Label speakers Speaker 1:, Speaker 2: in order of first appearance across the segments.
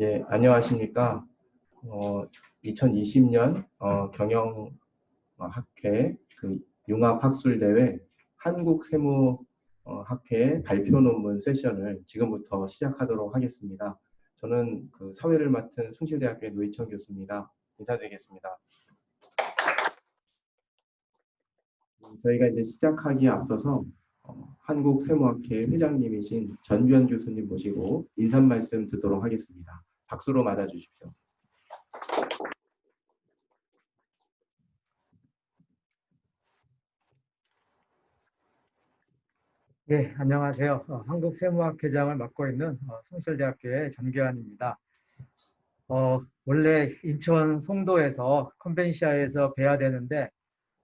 Speaker 1: 예, 안녕하십니까. 2020년 경영학회 그 융합학술대회 한국세무학회 발표 논문 세션을 지금부터 시작하도록 하겠습니다. 저는 그 사회를 맡은 숭실대학교의 노희천 교수입니다. 인사드리겠습니다. 저희가 이제 시작하기에 앞서서 한국세무학회 회장님이신 전규현 교수님 모시고 인사 말씀 듣도록 하겠습니다. 박수로 맞아주십시오.
Speaker 2: 네, 안녕하세요. 한국세무학회장을 맡고 있는 숭실대학교의 전규환입니다. 원래 인천 송도에서 컨벤시아에서 뵈야 되는데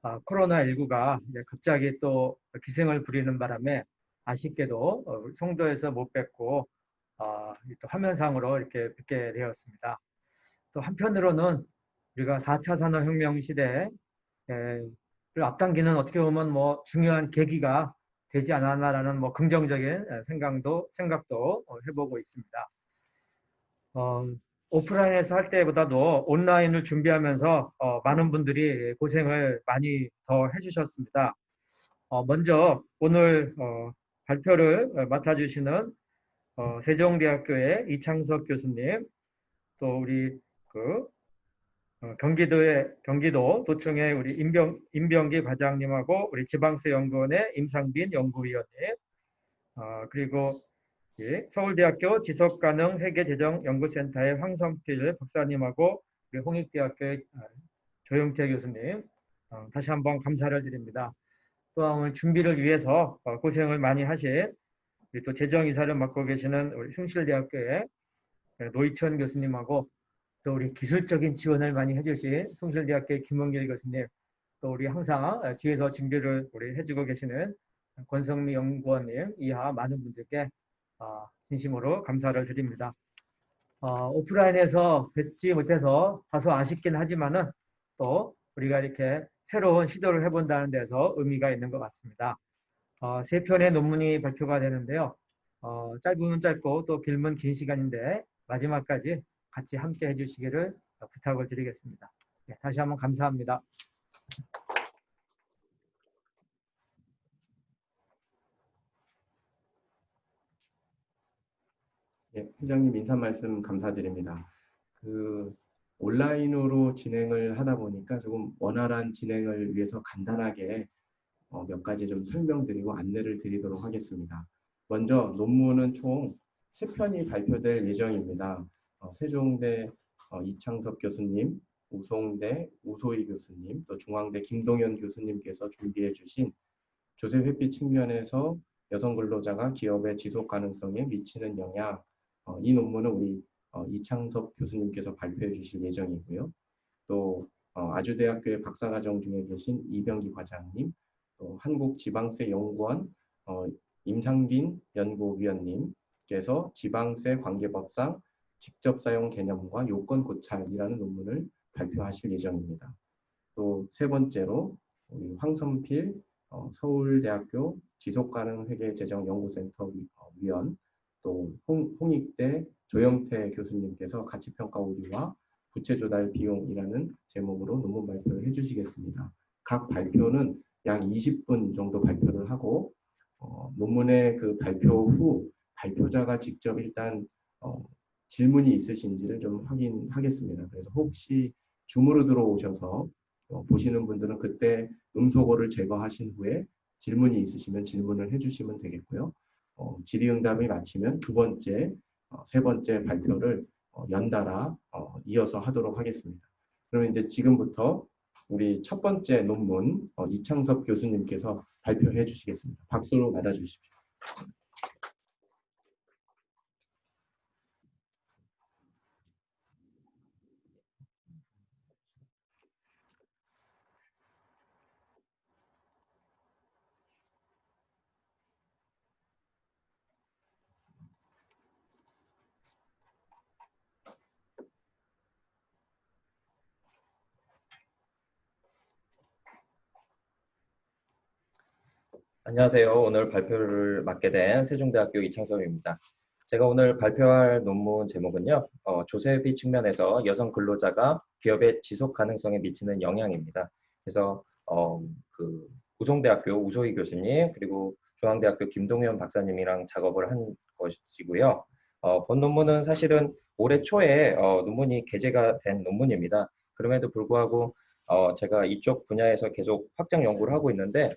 Speaker 2: 코로나19가 갑자기 또 기승을 부리는 바람에 아쉽게도 송도에서 못 뵙고 또 화면상으로 이렇게 뵙게 되었습니다. 또 한편으로는 우리가 4차 산업혁명 시대를 앞당기는 어떻게 보면 뭐 중요한 계기가 되지 않았나라는 뭐 긍정적인 생각도 해보고 있습니다. 오프라인에서 할 때보다도 온라인을 준비하면서 많은 분들이 고생을 많이 더 해주셨습니다. 먼저 오늘 발표를 맡아주시는 세종대학교의 이창석 교수님, 또 우리 그 경기도 도청의 우리 임병기 과장님하고 우리 지방세연구원의 임상빈 연구위원님, 그리고 서울대학교 지속가능회계재정연구센터의 황성필 박사님하고 우리 홍익대학교의 조영태 교수님, 다시 한번 감사를 드립니다. 또한 오늘 준비를 위해서 고생을 많이 하신 또 재정이사를 맡고 계시는 우리 숭실대학교의 노희천 교수님하고 또 우리 기술적인 지원을 많이 해주신 숭실대학교의 김원길 교수님, 또 우리 항상 뒤에서 준비를 우리 해주고 계시는 권성미 연구원님 이하 많은 분들께 진심으로 감사를 드립니다. 오프라인에서 뵙지 못해서 다소 아쉽긴 하지만은 또 우리가 이렇게 새로운 시도를 해본다는 데서 의미가 있는 것 같습니다. 세 편의 논문이 발표가 되는데요. 짧으면 짧고 또 길면 긴 시간인데 마지막까지 같이 함께 해주시기를 부탁을 드리겠습니다. 네, 다시 한번 감사합니다.
Speaker 1: 예, 회장님 인사 말씀 감사드립니다. 온라인으로 진행을 하다 보니까 조금 원활한 진행을 위해서 간단하게 몇 가지 좀 설명드리고 안내를 드리도록 하겠습니다. 먼저 논문은 총 3편이 발표될 예정입니다. 세종대 이창섭 교수님, 우송대 우소희 교수님, 또 중앙대 김동현 교수님께서 준비해 주신 조세 회피 측면에서 여성 근로자가 기업의 지속 가능성에 미치는 영향, 이 논문은 우리 이창섭 교수님께서 발표해 주실 예정이고요. 또 아주대학교의 박사과정 중에 계신 이병기 과장님, 또 한국지방세연구원 임상빈 연구위원님께서 지방세 관계법상 직접사용 개념과 요건 고찰이라는 논문을 발표하실 예정입니다. 또 세 번째로 우리 황선필 서울대학교 지속가능회계재정연구센터 위원, 또 홍익대 조영태 교수님께서 가치평가 오류와 부채 조달 비용이라는 제목으로 논문 발표를 해주시겠습니다. 각 발표는 약 20분 정도 발표를 하고 논문의 그 발표 후 발표자가 직접 일단 질문이 있으신지를 좀 확인하겠습니다. 그래서 혹시 줌으로 들어오셔서 보시는 분들은 그때 음소거를 제거하신 후에 질문이 있으시면 질문을 해주시면 되겠고요. 질의응답이 마치면 두 번째, 세 번째 발표를 연달아 이어서 하도록 하겠습니다. 그러면 이제 지금부터 우리 첫 번째 논문 이창섭 교수님께서 발표해 주시겠습니다. 박수로 맞아주십시오.
Speaker 3: 안녕하세요. 오늘 발표를 맡게 된 세종대학교 이창섭입니다. 제가 오늘 발표할 논문 제목은요, 조세비 측면에서 여성 근로자가 기업의 지속 가능성에 미치는 영향입니다. 그래서 그 우송대학교 우소희 교수님 그리고 중앙대학교 김동현 박사님이랑 작업을 한 것이고요. 본 논문은 사실은 올해 초에 논문이 게재가 된 논문입니다. 그럼에도 불구하고 제가 이쪽 분야에서 계속 확장 연구를 하고 있는데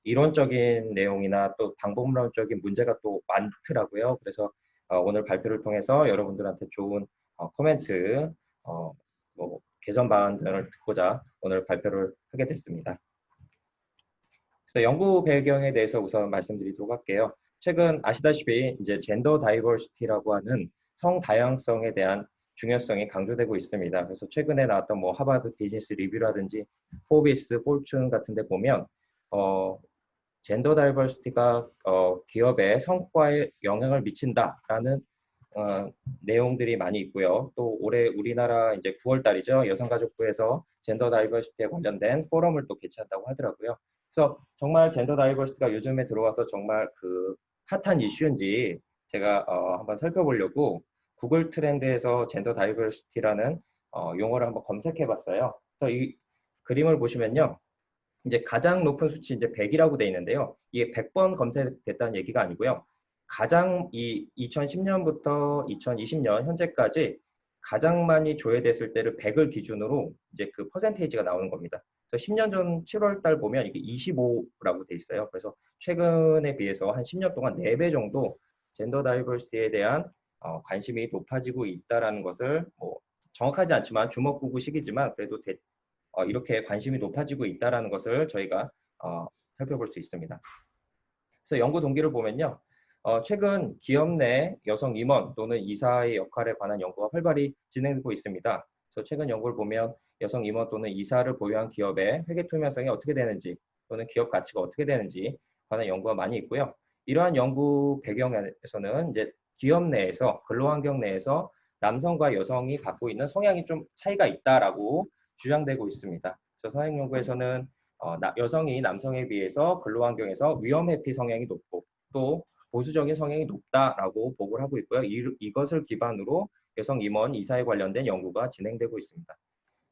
Speaker 3: 이론적인 내용이나 또 방법론적인 문제가 또 많더라고요. 그래서 오늘 발표를 통해서 여러분들한테 좋은 코멘트, 뭐 개선 방안들을 듣고자 오늘 발표를 하게 됐습니다. 그래서 연구 배경에 대해서 우선 말씀드리도록 할게요. 최근 아시다시피 이제 젠더 다이버시티라고 하는 성 다양성에 대한 중요성이 강조되고 있습니다. 그래서 최근에 나왔던 뭐 하버드 비즈니스 리뷰라든지 포비스, 폴춘 같은 데 보면 젠더 다이버시티가 기업의 성과에 영향을 미친다라는 내용들이 많이 있고요. 또 올해 우리나라 이제 9월 달이죠. 여성가족부에서 젠더 다이버시티에 관련된 포럼을 또 개최한다고 하더라고요. 그래서 정말 젠더 다이버시티가 요즘에 들어와서 정말 그 핫한 이슈인지 제가 한번 살펴보려고 구글 트렌드에서 젠더 다이버시티라는 용어를 한번 검색해 봤어요. 그래서 이 그림을 보시면요. 이제 가장 높은 수치 이제 100이라고 돼 있는데요. 이게 100번 검색됐다는 얘기가 아니고요. 가장 이 2010년부터 2020년 현재까지 가장 많이 조회됐을 때를 100을 기준으로 이제 그 퍼센테이지가 나오는 겁니다. 그래서 10년 전 7월 달 보면 이게 25라고 돼 있어요. 그래서 최근에 비해서 한 10년 동안 4배 정도 젠더 다이버시티에 대한 관심이 높아지고 있다라는 것을 뭐 정확하지 않지만 주먹구구 시기지만 그래도 이렇게 관심이 높아지고 있다는 것을 저희가 살펴볼 수 있습니다. 그래서 연구 동기를 보면요. 최근 기업 내 여성 임원 또는 이사의 역할에 관한 연구가 활발히 진행되고 있습니다. 그래서 최근 연구를 보면 여성 임원 또는 이사를 보유한 기업의 회계 투명성이 어떻게 되는지 또는 기업 가치가 어떻게 되는지 관한 연구가 많이 있고요. 이러한 연구 배경에서는 이제 기업 내에서 근로환경 내에서 남성과 여성이 갖고 있는 성향이 좀 차이가 있다라고 주장되고 있습니다. 그래서 선행 연구에서는 여성이 남성에 비해서 근로환경에서 위험회피 성향이 높고 또 보수적인 성향이 높다라고 보고를 하고 있고요. 이것을 기반으로 여성 임원 이사에 관련된 연구가 진행되고 있습니다.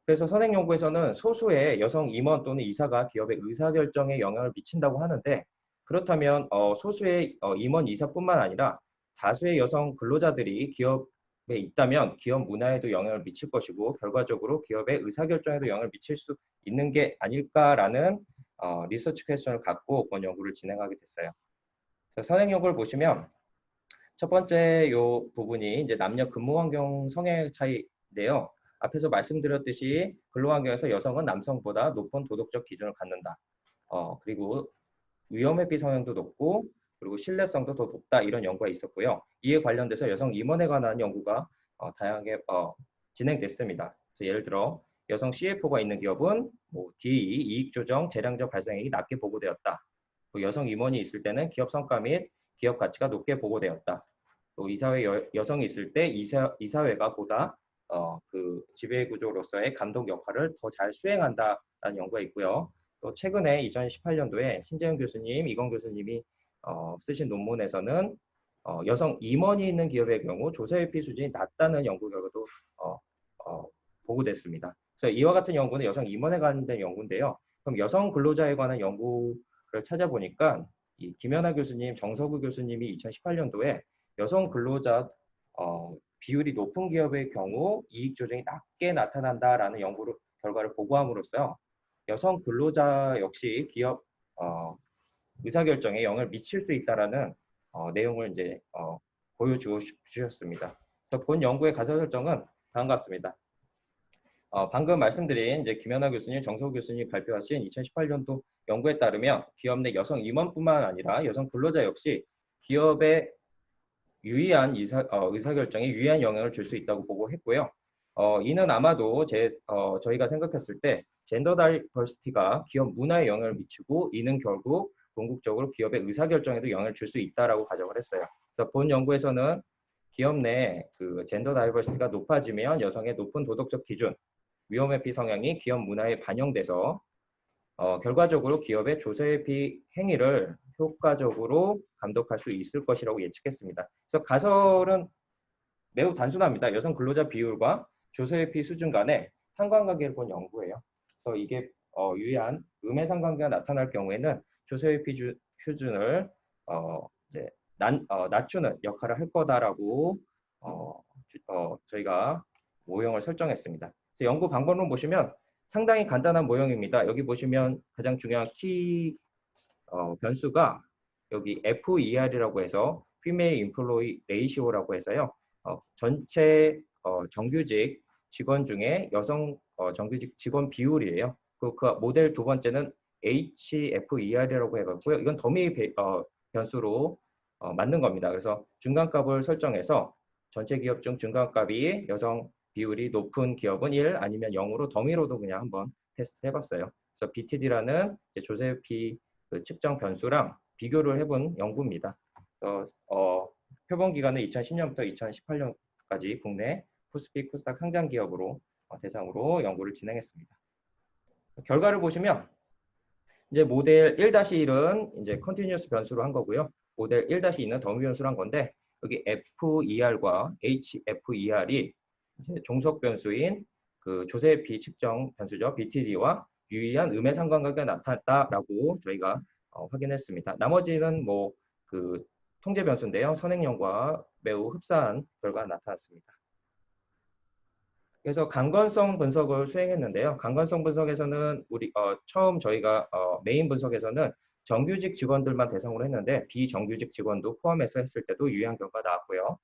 Speaker 3: 그래서 선행 연구에서는 소수의 여성 임원 또는 이사가 기업의 의사결정에 영향을 미친다고 하는데 그렇다면 소수의 임원 이사뿐만 아니라 다수의 여성 근로자들이 기업에 있다면 기업 문화에도 영향을 미칠 것이고 결과적으로 기업의 의사결정에도 영향을 미칠 수 있는 게 아닐까라는 리서치 퀘스천을 갖고 본 연구를 진행하게 됐어요. 그래서 선행 연구를 보시면 첫 번째 요 부분이 이제 남녀 근무 환경 성향 차이인데요. 앞에서 말씀드렸듯이 근로환경에서 여성은 남성보다 높은 도덕적 기준을 갖는다. 그리고 위험회피 성향도 높고 그리고 신뢰성도 더 높다 이런 연구가 있었고요. 이에 관련돼서 여성 임원에 관한 연구가 다양하게 진행됐습니다. 그래서 예를 들어 여성 CFO가 있는 기업은 뭐 DE, 이익 조정, 재량적 발생액이 낮게 보고되었다. 또 여성 임원이 있을 때는 기업 성과 및 기업 가치가 높게 보고되었다. 또 이사회 여성이 있을 때 이사회가 보다 그 지배 구조로서의 감독 역할을 더 잘 수행한다라는 연구가 있고요. 또 최근에 2018년도에 신재영 교수님, 이건 교수님이 쓰신 논문에서는 여성 임원이 있는 기업의 경우 조세회피 수준이 낮다는 연구 결과도 보고됐습니다. 그래서 이와 같은 연구는 여성 임원에 관련된 연구인데요. 그럼 여성 근로자에 관한 연구를 찾아보니까 이 김연아 교수님, 정석우 교수님이 2018년도에 여성 근로자 비율이 높은 기업의 경우 이익 조정이 낮게 나타난다라는 연구 결과를 보고함으로써 여성 근로자 역시 기업 의사결정에 영향을 미칠 수 있다라는 내용을 이제 보여주셨습니다. 그래서 본 연구의 가설 설정은 다음과 같습니다. 방금 말씀드린 이제 김연아 교수님, 정석우 교수님이 발표하신 2018년도 연구에 따르면 기업 내 여성 임원뿐만 아니라 여성 근로자 역시 기업의 유의한 의사결정에 유의한 영향을 줄 수 있다고 보고했고요. 이는 아마도 저희가 생각했을 때 젠더 다이버시티가 기업 문화에 영향을 미치고 이는 결국 궁극적으로 기업의 의사결정에도 영향을 줄 수 있다라고 가정을 했어요. 그래서 본 연구에서는 기업 내 그 젠더 다이버시티가 높아지면 여성의 높은 도덕적 기준, 위험회피 성향이 기업 문화에 반영돼서 결과적으로 기업의 조세회피 행위를 효과적으로 감독할 수 있을 것이라고 예측했습니다. 그래서 가설은 매우 단순합니다. 여성 근로자 비율과 조세회피 수준 간의 상관관계를 본 연구예요. 그래서 이게 유의한 음의 상관관계가 나타날 경우에는 조세회피 수준을 이제 낮추는 역할을 할 거다라고 저희가 모형을 설정했습니다. 그래서 연구 방법론 보시면 상당히 간단한 모형입니다. 여기 보시면 가장 중요한 키 변수가 여기 FER이라고 해서 Female Employee Ratio라고 해서요. 전체 정규직 직원 중에 여성 정규직 직원 비율이에요. 그 모델 두 번째는 HFER이라고 해갖고요. 이건 더미 변수로 맞는 겁니다. 그래서 중간값을 설정해서 전체 기업 중 중간값이 여성 비율이 높은 기업은 1 아니면 0으로 더미로도 그냥 한번 테스트 해봤어요. 그래서 BTD라는 조세피 그 측정 변수랑 비교를 해본 연구입니다. 표본 기간은 2010년부터 2018년까지 국내 코스피 코스닥 상장 기업으로 대상으로 연구를 진행했습니다. 결과를 보시면 이제 모델 1-1은 이제 컨티뉴어스 변수로 한 거고요. 모델 1-2는 더미 변수로 한 건데 여기 FER과 HFER이 이제 종속 변수인 그 조세피 측정 변수죠. BTD와 유의한 음의 상관관계가 나타났다라고 저희가 확인했습니다. 나머지는 뭐 그 통제 변수인데요. 선행령과 매우 흡사한 결과가 나타났습니다. 그래서 강건성 분석을 수행했는데요. 강건성 분석에서는 처음 저희가 메인 분석에서는 정규직 직원들만 대상으로 했는데 비정규직 직원도 포함해서 했을 때도 유의한 결과가 나왔고요.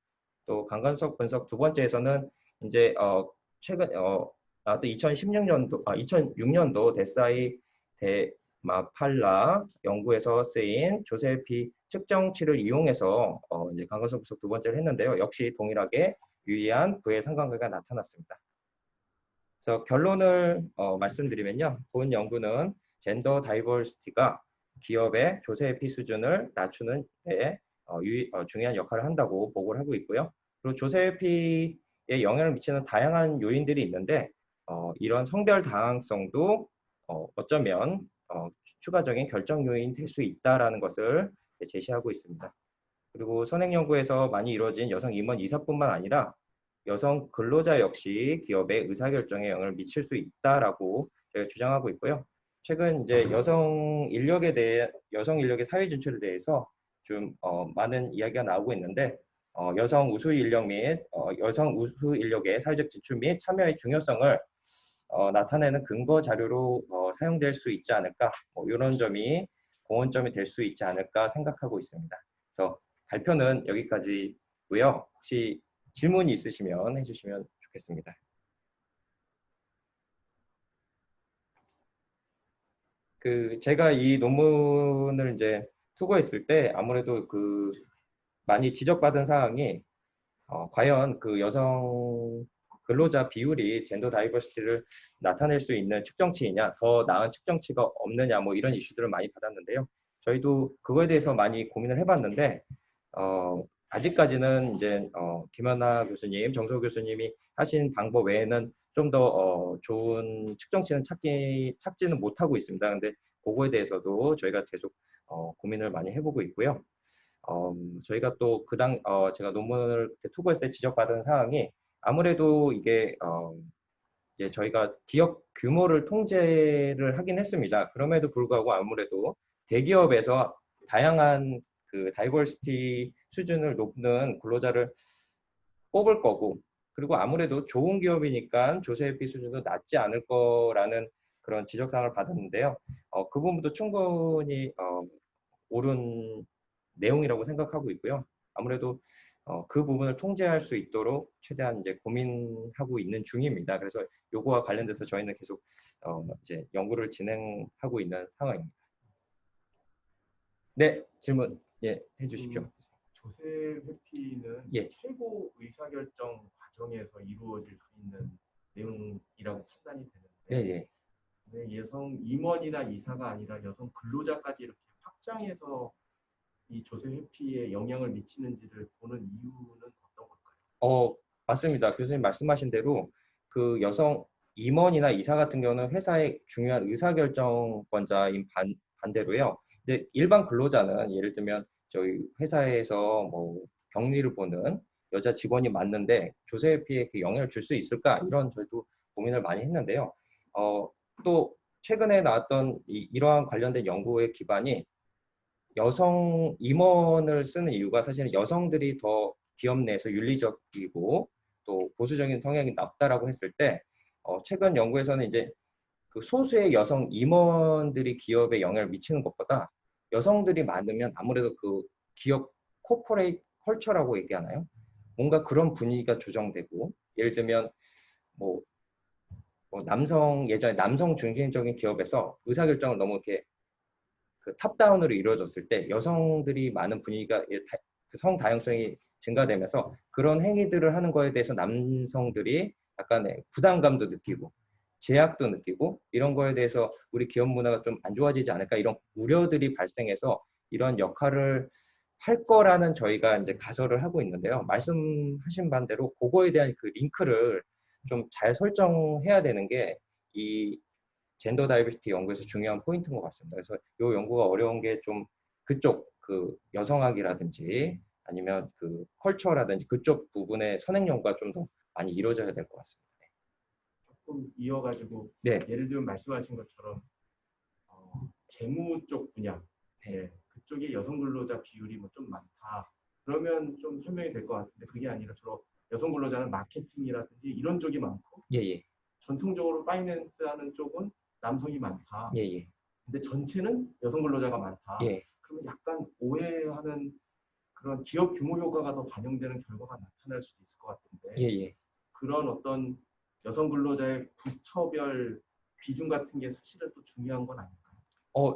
Speaker 3: 또 강건성 분석 두 번째에서는 이제 최근 또 2006년도 데사이 데마팔라 연구에서 쓰인 조세피 측정치를 이용해서 이제 강건성 분석 두 번째를 했는데요. 역시 동일하게 유의한 부의 상관관계가 나타났습니다. 그래서 결론을 말씀드리면요. 본 연구는 젠더 다이버시티가 기업의 조세피 수준을 낮추는 데 중요한 역할을 한다고 보고를 하고 있고요. 그리고 조세피에 영향을 미치는 다양한 요인들이 있는데 이런 성별 다양성도 어쩌면 추가적인 결정 요인이 될 수 있다라는 것을 제시하고 있습니다. 그리고 선행연구에서 많이 이루어진 여성 임원 이사뿐만 아니라 여성 근로자 역시 기업의 의사결정에 영향을 미칠 수 있다라고 저희가 주장하고 있고요. 최근 이제 여성 인력의 사회 진출에 대해서 좀 많은 이야기가 나오고 있는데 여성 우수 인력 및 여성 우수 인력의 사회적 진출 및 참여의 중요성을 나타내는 근거 자료로 사용될 수 있지 않을까, 이런 점이 공헌점이 될 수 있지 않을까 생각하고 있습니다. 그래서 발표는 여기까지고요. 혹시 질문이 있으시면 해주시면 좋겠습니다. 제가 이 논문을 이제 투고했을 때 아무래도 많이 지적받은 사항이 과연 그 여성 근로자 비율이 젠더 다이버시티를 나타낼 수 있는 측정치이냐, 더 나은 측정치가 없느냐, 뭐 이런 이슈들을 많이 받았는데요. 저희도 그거에 대해서 많이 고민을 해봤는데 아직까지는 이제 김연아 교수님, 정소 교수님이 하신 방법 외에는 좀 더 좋은 측정치는 찾지는 못하고 있습니다. 근데 그거에 대해서도 저희가 계속 고민을 많이 해보고 있고요. 저희가 또 제가 논문을 투고했을 때 지적받은 사항이 아무래도 이게 이제 저희가 기업 규모를 통제를 하긴 했습니다. 그럼에도 불구하고 아무래도 대기업에서 다양한 그 다이버시티 수준을 높는 근로자를 뽑을 거고, 그리고 아무래도 좋은 기업이니까 조세피 수준도 낮지 않을 거라는 그런 지적사항을 받았는데요. 그 부분도 충분히 옳은 내용이라고 생각하고 있고요. 아무래도 그 부분을 통제할 수 있도록 최대한 이제 고민하고 있는 중입니다. 그래서 요거와 관련돼서 저희는 계속 이제 연구를 진행하고 있는 상황입니다. 네, 질문 해주십시오.
Speaker 1: 조세 회피는
Speaker 3: 예.
Speaker 1: 최고 의사결정 과정에서 이루어질 수 있는 내용이라고 판단이 되는데,
Speaker 3: 네.
Speaker 1: 왜 여성 임원이나 이사가 아니라 여성 근로자까지 이렇게 확장해서 이 조세 회피에 영향을 미치는지를 보는 이유는 어떤 걸까요?
Speaker 3: 맞습니다. 교수님 말씀하신 대로 그 여성 임원이나 이사 같은 경우는 회사의 중요한 의사결정권자인 반대로요. 근데 일반 근로자는 예를 들면 저희 회사에서 뭐 격리를 보는 여자 직원이 맞는데 조세피에 그 영향을 줄 수 있을까? 이런 저희도 고민을 많이 했는데요. 또 최근에 나왔던 이러한 관련된 연구의 기반이 여성 임원을 쓰는 이유가 사실은 여성들이 더 기업 내에서 윤리적이고 또 보수적인 성향이 낮다라고 했을 때 최근 연구에서는 이제 그 소수의 여성 임원들이 기업에 영향을 미치는 것보다 여성들이 많으면 아무래도 그 기업 코퍼레이트 컬처라고 얘기하나요? 뭔가 그런 분위기가 조정되고 예를 들면 뭐, 예전에 남성 중심적인 기업에서 의사결정을 너무 이렇게 그 탑다운으로 이루어졌을 때 여성들이 많은 분위기가 그 성다양성이 증가되면서 그런 행위들을 하는 거에 대해서 남성들이 약간의 부담감도 느끼고 제약도 느끼고 이런 거에 대해서 우리 기업 문화가 좀 안 좋아지지 않을까 이런 우려들이 발생해서 이런 역할을 할 거라는 저희가 이제 가설을 하고 있는데요. 말씀하신 반대로 그거에 대한 그 링크를 좀 잘 설정해야 되는 게 이 젠더 다이버시티 연구에서 중요한 포인트인 것 같습니다. 그래서 이 연구가 어려운 게 좀 그쪽 그 여성학이라든지 아니면 그 컬처라든지 그쪽 부분의 선행 연구가 좀 더 많이 이루어져야 될 것 같습니다.
Speaker 1: 조금 이어가지고
Speaker 3: 네.
Speaker 1: 예를 들면 말씀하신 것처럼 재무 쪽 분야, 네, 그쪽에 여성 근로자 비율이 뭐 좀 많다. 그러면 좀 설명이 될 것 같은데 그게 아니라 주로 여성 근로자는 마케팅이라든지 이런 쪽이 많고
Speaker 3: 예.
Speaker 1: 전통적으로 파이낸스 하는 쪽은 남성이 많다.
Speaker 3: 예.
Speaker 1: 근데 전체는 여성 근로자가 많다.
Speaker 3: 예.
Speaker 1: 그러면 약간 오해하는 그런 기업 규모 효과가 더 반영되는 결과가 나타날 수도 있을 것 같은데
Speaker 3: 예.
Speaker 1: 그런 어떤 여성 근로자의 부처별 비중 같은 게 사실은 또 중요한 건 아닐까요?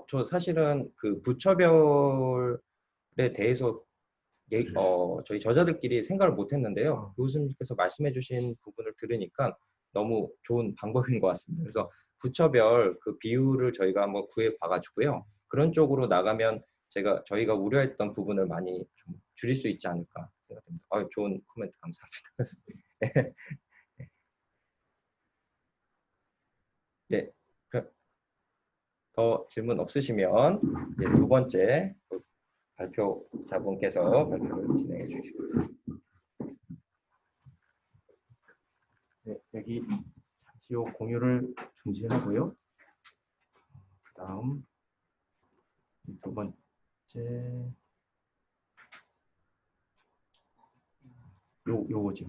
Speaker 3: 저 사실은 그 부처별에 대해서 저희 저자들끼리 생각을 못 했는데요. 교수님께서 말씀해 주신 부분을 들으니까 너무 좋은 방법인 것 같습니다. 그래서 부처별 그 비율을 저희가 한번 구해 봐가지고요. 그런 쪽으로 나가면 저희가 우려했던 부분을 많이 좀 줄일 수 있지 않을까 생각됩니다. 좋은 코멘트 감사합니다. 네. 더 질문 없으시면 이제 두 번째 발표자분께서 발표를 진행해 주시고.
Speaker 1: 네, 여기 잠시 후 공유를 중지하고요. 그다음 두 번째 요거죠.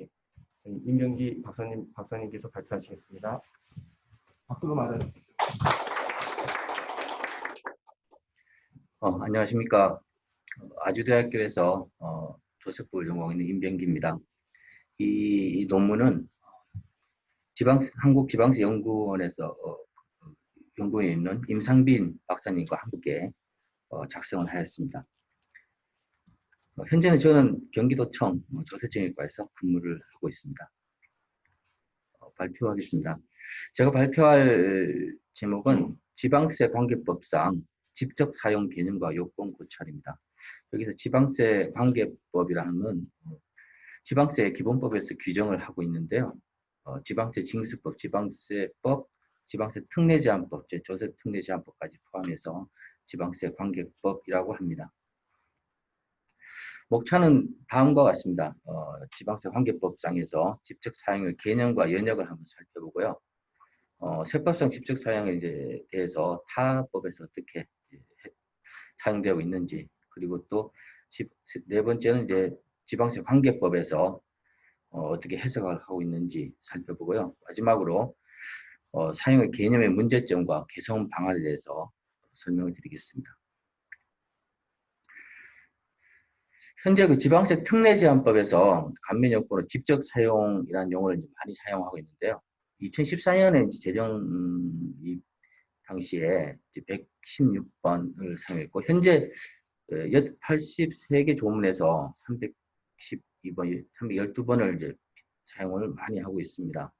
Speaker 1: 예, 임병기 박사님께서 발표하시겠습니다. 박수로 맞아요.
Speaker 4: 안녕하십니까. 아주대학교에서 조세법을 전공하고 있는 임병기입니다. 이 논문은 한국지방세연구원에서 연구에 있는 임상빈 박사님과 함께 작성을 하였습니다. 현재는 저는 경기도청 조세정액과에서 근무를 하고 있습니다. 발표하겠습니다. 제가 발표할 제목은 지방세 관계법상 직접 사용 개념과 요건 고찰입니다. 여기서 지방세 관계법이라는 지방세 기본법에서 규정을 하고 있는데요. 지방세 징수법, 지방세법, 지방세 특례제한법, 조세 특례제한법까지 포함해서 지방세 관계법이라고 합니다. 목차는 다음과 같습니다. 지방세 관계법상에서 직접 사용의 개념과 연역을 한번 살펴보고요. 세법상 직접 사용에 대해서 타 법에서 어떻게 사용되고 있는지, 그리고 또 네 번째는 이제 지방세 관계법에서 어떻게 해석을 하고 있는지 살펴보고요. 마지막으로 사용의 개념의 문제점과 개선 방안에 대해서 설명을 드리겠습니다. 현재 그 지방세 특례제한법에서 감면요건으로 직접 사용이라는 용어를 많이 사용하고 있는데요. 2014년에 제정 당시에 116번을 사용했고 현재 83개 조문에서 312번, 312번을 이제 사용을 많이 하고 있습니다.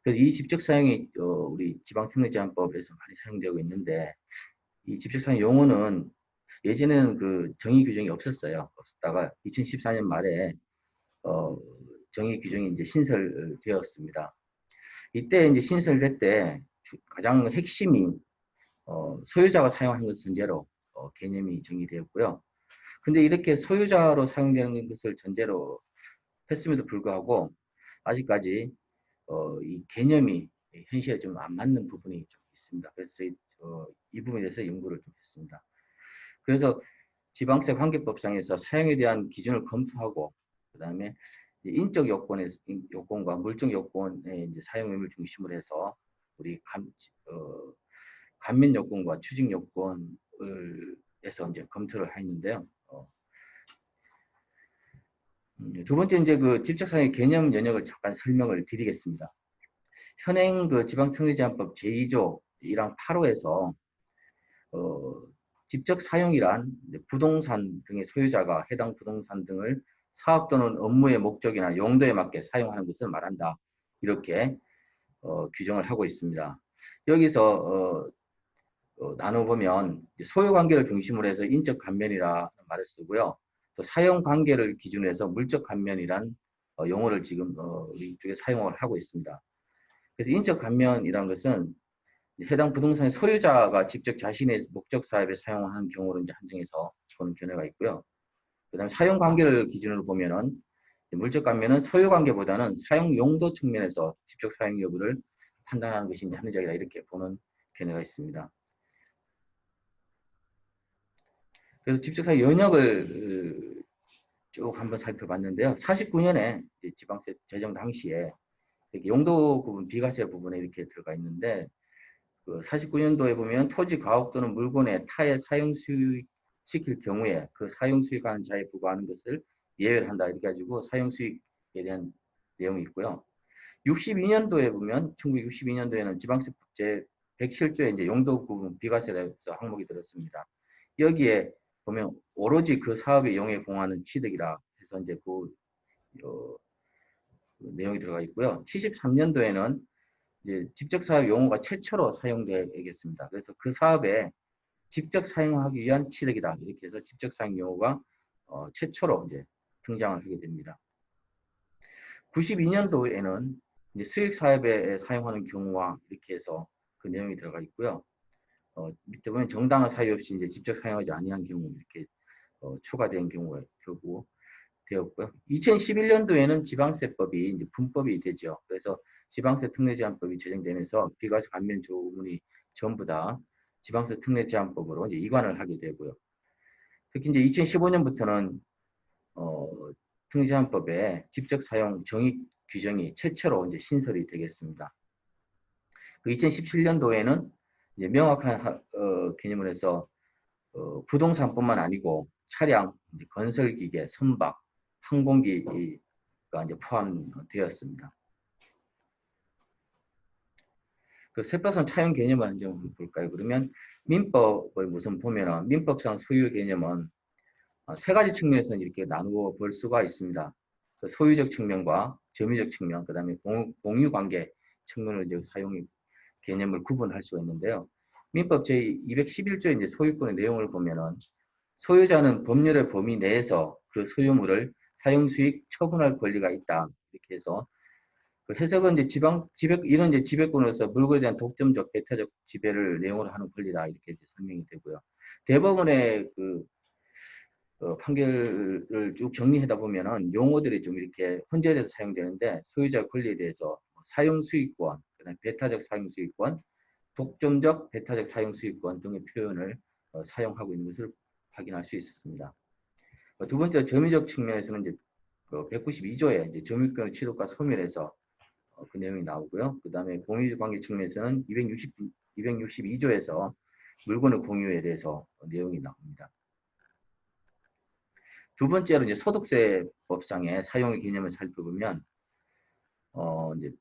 Speaker 4: 그래서 이 직접 사용이 우리 지방특례제한법에서 많이 사용되고 있는데 이 직접 사용 용어는 예전에는 그 정의 규정이 없었어요. 없었다가 2014년 말에 정의 규정이 이제 신설되었습니다. 이때 이제 신설될 때 가장 핵심이 소유자가 사용하는 것을 전제로 개념이 정의되었고요. 근데 이렇게 소유자로 사용되는 것을 전제로 했음에도 불구하고 아직까지 이 개념이 현실에 좀 안 맞는 부분이 좀 있습니다. 그래서 저희 이 부분에 대해서 연구를 좀 했습니다. 그래서 지방세 관계법상에서 사용에 대한 기준을 검토하고 그다음에 인적 요건과 물적 요건의 이제 사용 의무를 중심으로 해서 우리 감면 요건과 추징 요건을 해서 이제 검토를 했는데요. 두 번째 이제 그 직접 사용 개념 연역을 잠깐 설명을 드리겠습니다. 현행 그 지방특례제한법 제2조 1항 8호에서 직접 사용이란 부동산 등의 소유자가 해당 부동산 등을 사업 또는 업무의 목적이나 용도에 맞게 사용하는 것을 말한다. 이렇게 규정을 하고 있습니다. 여기서 나눠보면 소유관계를 중심으로 해서 인적 감면이라는 말을 쓰고요. 또 사용관계를 기준으로 해서 물적 감면이란 용어를 지금 이쪽에 사용을 하고 있습니다. 그래서 인적 감면이라는 것은 해당 부동산의 소유자가 직접 자신의 목적 사업에 사용하는 경우를 이제 한정해서 보는 견해가 있고요. 그다음에 사용 관계를 기준으로 보면은 물적 감면은 소유 관계보다는 사용 용도 측면에서 직접 사용 여부를 판단하는 것이 이제 합리적이다 이렇게 보는 견해가 있습니다. 그래서 직접 사용 연역을 쭉 한번 살펴봤는데요. 49년에 지방세 제정 당시에 용도 구분 비과세 부분에 이렇게 들어가 있는데 그 49년도에 보면 토지 가옥 또는 물건의 타의 사용 수익 시킬 경우에 그 사용 수익하는 자에 부과하는 것을 예외를 한다 이렇게 가지고 사용 수익에 대한 내용이 있고요. 62년도에 보면 1962년도에는 지방세법 제 107조에 이제 용도 구분 비과세에서 항목이 들었습니다. 여기에 보면 오로지 그 사업에 이용에 공하는 취득이라 해서 이제 그 내용이 들어가 있고요. 73년도에는 이제 직접 사업 용어가 최초로 사용되겠습니다. 그래서 그 사업에 직접 사용하기 위한 취득이다. 이렇게 해서 직접 사용 용어가 최초로 이제 등장을 하게 됩니다. 92년도에는 이제 수익 사업에 사용하는 경우와 이렇게 해서 그 내용이 들어가 있고요. 밑에 보면 정당한 사유 없이 이제 직접 사용하지 아니한 경우 이렇게 추가된 경우가 결국 되었고요. 2011년도에는 지방세법이 이제 분법이 되죠. 그래서 지방세 특례제한법이 제정되면서 비과세 감면 조문이 전부 다 지방세 특례제한법으로 이제 이관을 하게 되고요. 특히 이제 2015년부터는 특례제한법에 직접 사용 정의 규정이 최초로 이제 신설이 되겠습니다. 그 2017년도에는 이제 명확한 개념을 해서 부동산뿐만 아니고 차량, 건설기계, 선박, 항공기가 이제 포함되었습니다. 그 세법상 차용 개념을 좀 볼까요? 그러면 민법을 우선 보면은 민법상 소유 개념은 세 가지 측면에서 이렇게 나누어 볼 수가 있습니다. 그 소유적 측면과 점유적 측면, 그다음에 공유 관계 측면을 이제 사용 개념을 구분할 수가 있는데요. 민법 제211조의 이제 소유권의 내용을 보면은 소유자는 법률의 범위 내에서 그 소유물을 사용수익 처분할 권리가 있다. 이렇게 해서 그 해석은 이제 이런 이제 지배권으로서 물건에 대한 독점적, 배타적 지배를 내용으로 하는 권리다. 이렇게 이제 설명이 되고요. 대법원의 그 판결을 쭉 정리하다 보면은 용어들이 좀 이렇게 혼재돼서 사용되는데 소유자 권리에 대해서 사용수익권, 그다음에 배타적 사용수익권, 독점적 배타적 사용수익권 등의 표현을 사용하고 있는 것을 확인할 수 있었습니다. 두 번째 점유적 측면에서는 이제 192조에 이제 점유권 취득과 소멸해서 그 내용이 나오고요. 그 다음에 공유관계 측면에서는 262조에서 물건의 공유에 대해서 내용이 나옵니다. 두 번째로 이제 소득세법상의 사용의 개념을 살펴보면 이제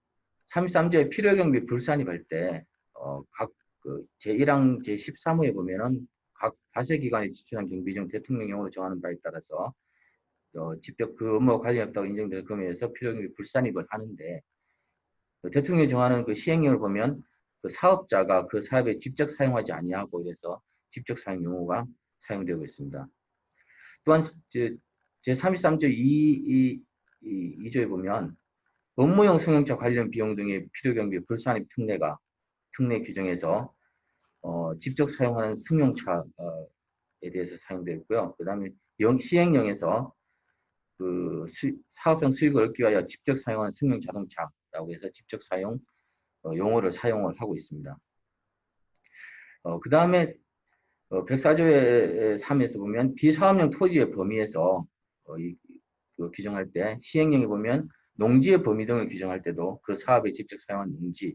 Speaker 4: 33조의 필요경비 불산입할 때 각 그 제1항 제13호에 보면은 각 과세기관이 지출한 경비 중 대통령령으로 정하는 바에 따라서 직접 그 업무와 관련이 없다고 인정될 금액에서 필요경비 불산입을 하는데 대통령이 정하는 그 시행령을 보면 그 사업자가 그 사업에 직접 사용하지 아니하고 이래서 직접 사용 용어가 사용되고 있습니다. 또한 제33조 2조에 보면 업무용 승용차 관련 비용 등의 필요 경비 불산입 특례 규정에서 직접 사용하는 승용차에 대해서 사용되어 있고요. 그 다음에 시행령에서 그 사업성 수익을 얻기 위하여 직접 사용하는 승용 자동차라고 해서 직접 사용 용어를 사용을 하고 있습니다. 그 다음에 104조의 3에서 보면 비사업용 토지의 범위에서 규정할 때 시행령에 보면 농지의 범위 등을 규정할 때도 그 사업에 직접 사용한 농지,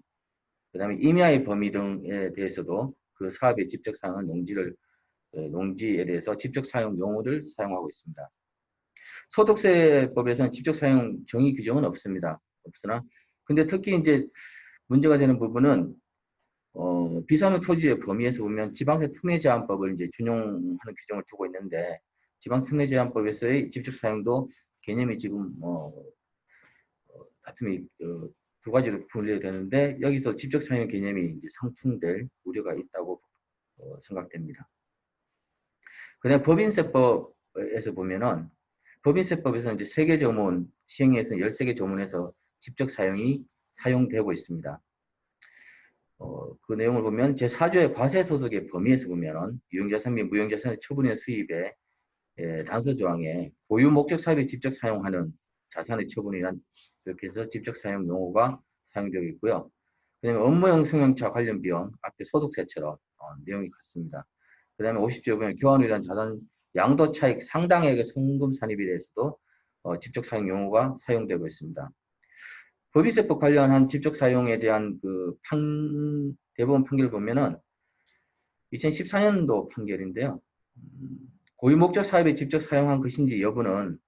Speaker 4: 그 다음에 임야의 범위 등에 대해서도 그 사업에 직접 사용한 농지에 대해서 직접 사용 용어를 사용하고 있습니다. 소득세법에서는 직접 사용 정의 규정은 없습니다. 없으나 근데 특히 이제 문제가 되는 부분은 비사업용 토지의 범위에서 보면 지방세 특례제한법을 이제 준용하는 규정을 두고 있는데 지방세 특례제한법에서의 직접 사용도 개념이 지금 다툼이 두 가지로 분리되는데 여기서 직접 사용 개념이 이제 상충될 우려가 있다고 생각됩니다. 그다음 법인세법에서 보면은 법인세법에서 이제 3개 조문 시행에서 13개 조문에서 직접 사용이 사용되고 있습니다. 그 내용을 보면 제4조의 과세소득의 범위에서 보면은 유형자산 및 무형자산의 처분의 수입에 단서 조항에 고유 목적 사업에 직접 사용하는 자산의 처분이란 이렇게 해서 직접 사용 용어가 사용되고 있고요. 그 다음에 업무용 승용차 관련 비용 앞에 소득세처럼 내용이 같습니다. 그 다음에 50조에 보면 교환이란 자산 양도 차익 상당액의 성금 산입에 대해서도 직접 사용 용어가 사용되고 있습니다. 법인세법 관련한 직접 사용에 대한 그 대법원 판결을 보면은 2014년도 판결인데요. 고유 목적 사업에 직접 사용한 것인지 여부는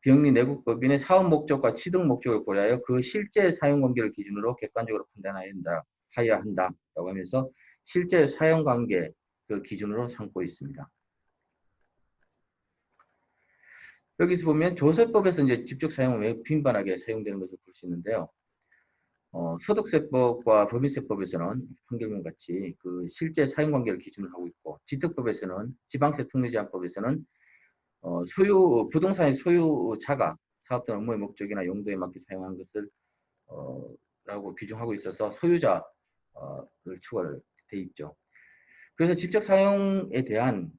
Speaker 4: 비영리 내국법인의 사업 목적과 취득 목적을 고려하여 그 실제 사용 관계를 기준으로 객관적으로 판단해야 한다라고 하면서 실제 사용 관계를 기준으로 삼고 있습니다. 여기서 보면 조세법에서 이제 직접 사용은 매우 빈번하게 사용되는 것을 볼 수 있는데요. 소득세법과 법인세법에서는 판결문 같이 그 실제 사용 관계를 기준으로 하고 있고, 지특법에서는 지방세 특례제한법에서는 부동산의 소유자가 사업 등 업무의 목적이나 용도에 맞게 사용한 것을 라고 규정하고 있어서 소유자를 추가를 돼 있죠. 그래서 직접 사용에 대한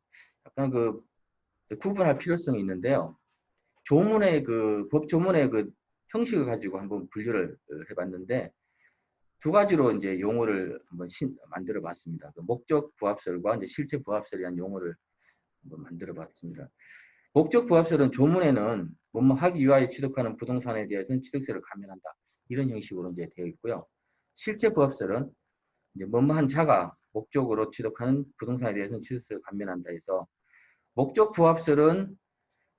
Speaker 4: 약간 그 구분할 필요성이 있는데요. 법조문의 그 형식을 가지고 한번 분류를 해봤는데 두 가지로 이제 용어를 한번 만들어 봤습니다. 그 목적 부합설과 이제 실제 부합설이라는 용어를 한번 만들어 봤습니다. 목적 부합설은 조문에는 뭐뭐 하기 위하여 취득하는 부동산에 대해서는 취득세를 감면한다. 이런 형식으로 이제 되어 있고요. 실제 부합설은 이제 뭐뭐한 자가 목적으로 취득하는 부동산에 대해서는 취득세를 감면한다 해서 목적 부합설은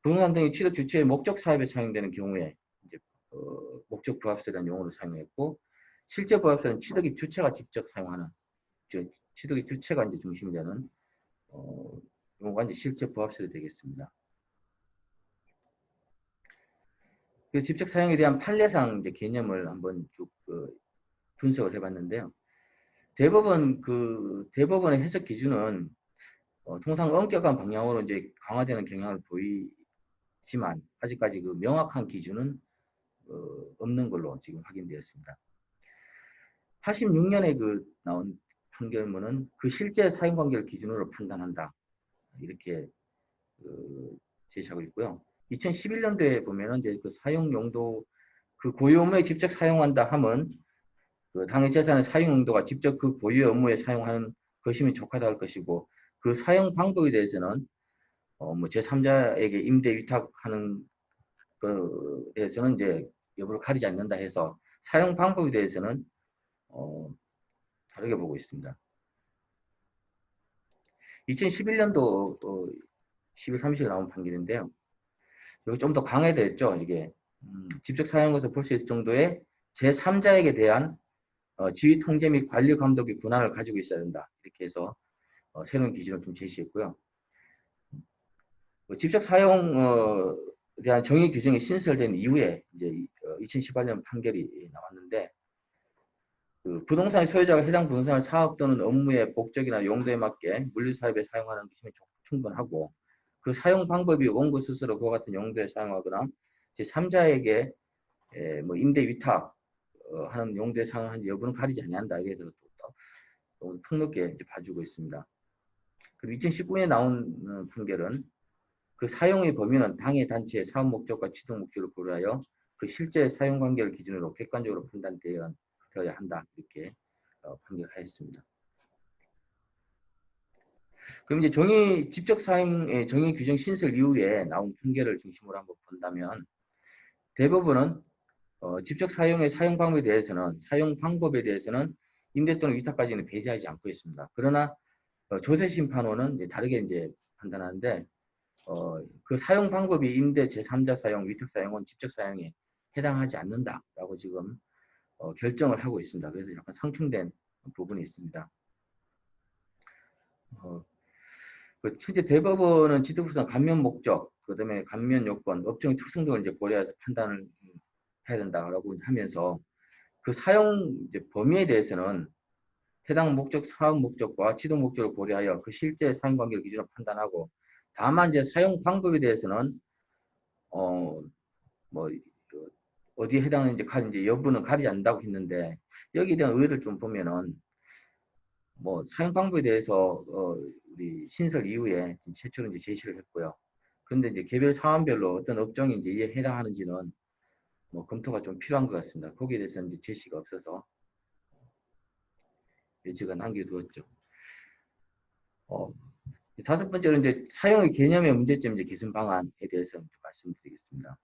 Speaker 4: 부동산 등의 취득 주체의 목적 사업에 사용되는 경우에 이제 목적 부합설이라는 용어를 사용했고, 실제 부합설은 취득의 주체가 직접 사용하는, 취득의 주체가 이제 중심이 되는 용어가 이제 실제 부합설이 되겠습니다. 그 직접 사용에 대한 판례상 이제 개념을 한번 쭉 분석을 해봤는데요. 대법원의 해석 기준은 통상 엄격한 방향으로 이제 강화되는 경향을 보이지만 아직까지 그 명확한 기준은 없는 걸로 지금 확인되었습니다. 86년에 나온 판결문은 그 실제 사용 관계를 기준으로 판단한다 이렇게 제시하고 있고요. 2011년도에 보면은 이제 그 사용 용도 그 고유 업무에 직접 사용한다 함은 그 당해 재산의 사용 용도가 직접 그 고유 업무에 사용하는 것이면 족하다 할 것이고, 그 사용 방법에 대해서는 뭐 제3자에게 임대 위탁하는 것에 대해서는 이제 여부를 가리지 않는다 해서 사용 방법에 대해서는 다르게 보고 있습니다. 2011년도 11월 30일 나온 판결인데요. 여기 좀 더 강화됐죠. 이게 직접 사용한 것을 볼 수 있을 정도의 제3자에게 대한 지휘 통제 및 관리 감독의 권한을 가지고 있어야 된다. 이렇게 해서 새로운 기준을 좀 제시했고요. 직접 사용에 대한 정의 규정이 신설된 이후에 이제 2018년 판결이 나왔는데, 그 부동산의 소유자가 해당 부동산을 사업 또는 업무의 목적이나 용도에 맞게 물류사업에 사용하는 것이면 충분하고, 그 사용 방법이 원고 스스로 그와 같은 용도에 사용하거나 제3자에게 뭐 임대 위탁 하는 용도에 사용하는지 여부는 가리지 아니한다. 이래서 또 폭넓게 이제 봐주고 있습니다. 그리고 2019년에 나온 판결은 그 사용의 범위는 당해 단체의 사업 목적과 취득 목적을 고려하여 그 실제 사용 관계를 기준으로 객관적으로 판단되어야 한다. 이렇게 판결하였습니다. 그럼 이제 직접 사용의 정의 규정 신설 이후에 나온 판결을 중심으로 한번 본다면 대부분은 직접 사용의 사용 방법에 대해서는 임대 또는 위탁까지는 배제하지 않고 있습니다. 그러나 조세심판원은 이제 다르게 이제 판단하는데 그 사용 방법이 임대 제3자 사용, 위탁 사용은 직접 사용에 해당하지 않는다라고 지금 결정을 하고 있습니다. 그래서 약간 상충된 부분이 있습니다. 현재 대법원은 지득부선 감면 목적, 그다음에 감면 요건, 업종의 특성 등을 이제 고려해서 판단을 해야 된다라고 하면서 그 사용 이제 범위에 대해서는 해당 목적, 사업 목적과 취득 목적을 고려하여 그 실제 사용 관계를 기준으로 판단하고, 다만 이제 사용 방법에 대해서는 뭐 어디에 해당하는지 이제 여부는 가리지 않는다고 했는데, 여기에 대한 의의를 좀 보면은 뭐 사용 방법에 대해서 우리 신설 이후에 최초로 이제 제시를 했고요. 그런데 이제 개별 사안별로 어떤 업종이 이제 이에 해당하는지는 뭐 검토가 좀 필요한 것 같습니다. 거기에 대해서는 이제 제시가 없어서 제가 남겨두었죠. 다섯 번째로 이제 사용의 개념의 문제점 이제 개선 방안에 대해서 말씀드리겠습니다.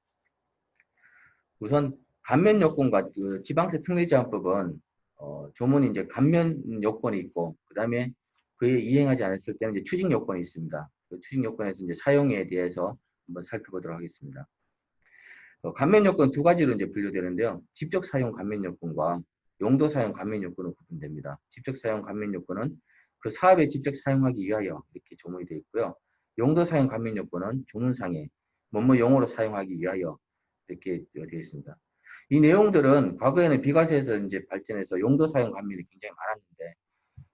Speaker 4: 우선 감면 요건과 그 지방세 특례제한법은 조문이 이제 감면 요건이 있고, 그 다음에 그에 이행하지 않았을 때는 이제 추징 요건이 있습니다. 그 추징 요건에서 이제 사용에 대해서 한번 살펴보도록 하겠습니다. 감면 요건 두 가지로 이제 분류되는데요. 직접 사용 감면 요건과 용도 사용 감면 요건으로 구분됩니다. 직접 사용 감면 요건은 그 사업에 직접 사용하기 위하여 이렇게 조문이 되어 있고요. 용도 사용 감면 요건은 조문상에 뭐뭐 용어로 사용하기 위하여 이렇게 되어 있습니다. 이 내용들은 과거에는 비과세에서 이제 발전해서 용도 사용 감면이 굉장히 많았는데,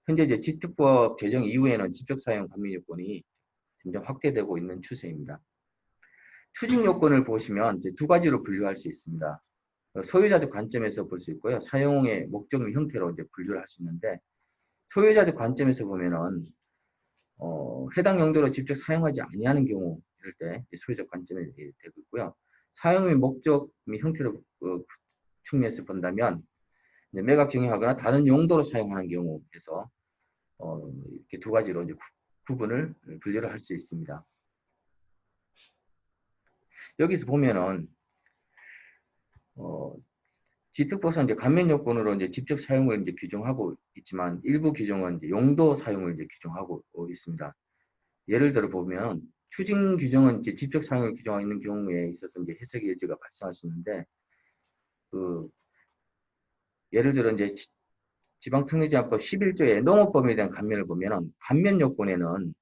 Speaker 4: 현재 이제 지특법 제정 이후에는 직접 사용 감면 요건이 점점 확대되고 있는 추세입니다. 추징 요건을 보시면 이제 두 가지로 분류할 수 있습니다. 소유자적 관점에서 볼 수 있고요. 사용의 목적 및 형태로 이제 분류를 할 수 있는데, 소유자적 관점에서 보면은 해당 용도로 직접 사용하지 아니하는 경우 이럴 때 소유자적 관점이 되고 있고요. 사용의 목적 및 형태를 측면에서 본다면 매각 정의하거나 다른 용도로 사용하는 경우에서 이렇게 두 가지로 이제 분류를 할 수 있습니다. 여기서 보면은 지특법상 이제 감면 요건으로 이제 직접 사용을 이제 규정하고 있지만, 일부 규정은 이제 용도 사용을 이제 규정하고 있습니다. 예를 들어 보면 추징 규정은 이제 직접 사용을 규정하고 있는 경우에 있어서 이제 해석의 여지가 발생할 수 있는데, 예를 들어 이제 지방특례제한법 11조의 농업범위에 대한 감면을 보면은 감면 요건에는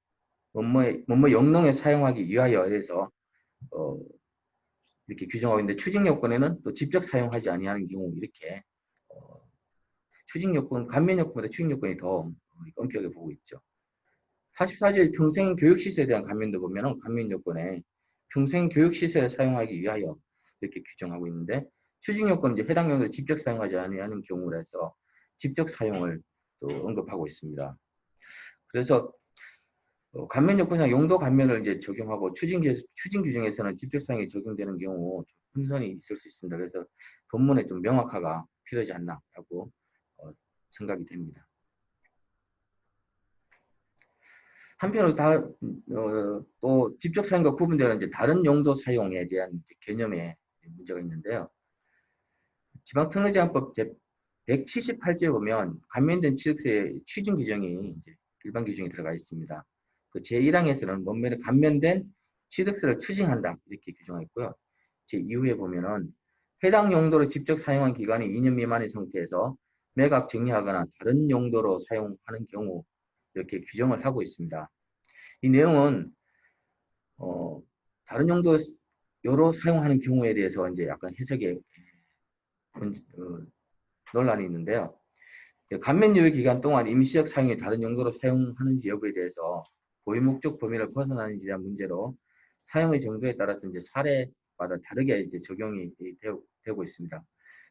Speaker 4: 뭐뭐 영농에 사용하기 위하여 해서 이렇게 규정하고 있는데, 추징 요건에는 또 직접 사용하지 아니하는 경우 이렇게 추징 요건, 감면 요건보다 추징 요건이 더 엄격하게 보고 있죠. 44조의 평생 교육시설에 대한 감면도 보면은 감면 요건에 평생 교육시설에 사용하기 위하여 이렇게 규정하고 있는데, 추징 요건 이제 해당 용도를 직접 사용하지 아니하는 경우라서 직접 사용을 또 언급하고 있습니다. 그래서 감면 요건상 용도 감면을 이제 적용하고 추징 규정에서는 직접 사용이 적용되는 경우 좀 혼선이 있을 수 있습니다. 그래서 본문에 좀 명확화가 필요하지 않나라고 생각이 됩니다. 한편으로 또 직접 사용과 구분되는 이제 다른 용도 사용에 대한 이제 개념에 문제가 있는데요. 지방특례제한법 제 178조에 보면 감면된 취득세의 취징 규정이 이제 일반 규정이 들어가 있습니다. 그 제1항에서는 몸매에 감면된 취득세를 추징한다 이렇게 규정하고 있고요. 제2호에 보면은 해당 용도로 직접 사용한 기간이 2년 미만의 상태에서 매각 정리하거나 다른 용도로 사용하는 경우 이렇게 규정을 하고 있습니다. 이 내용은 다른 용도로 사용하는 경우에 대해서 이제 약간 해석에 논란이 있는데요. 감면 유예 기간 동안 임시적 사용이 다른 용도로 사용하는지 여부에 대해서 고유 목적 범위를 벗어나는지에 대한 문제로 사용의 정도에 따라서 이제 사례마다 다르게 이제 적용이 되고 있습니다.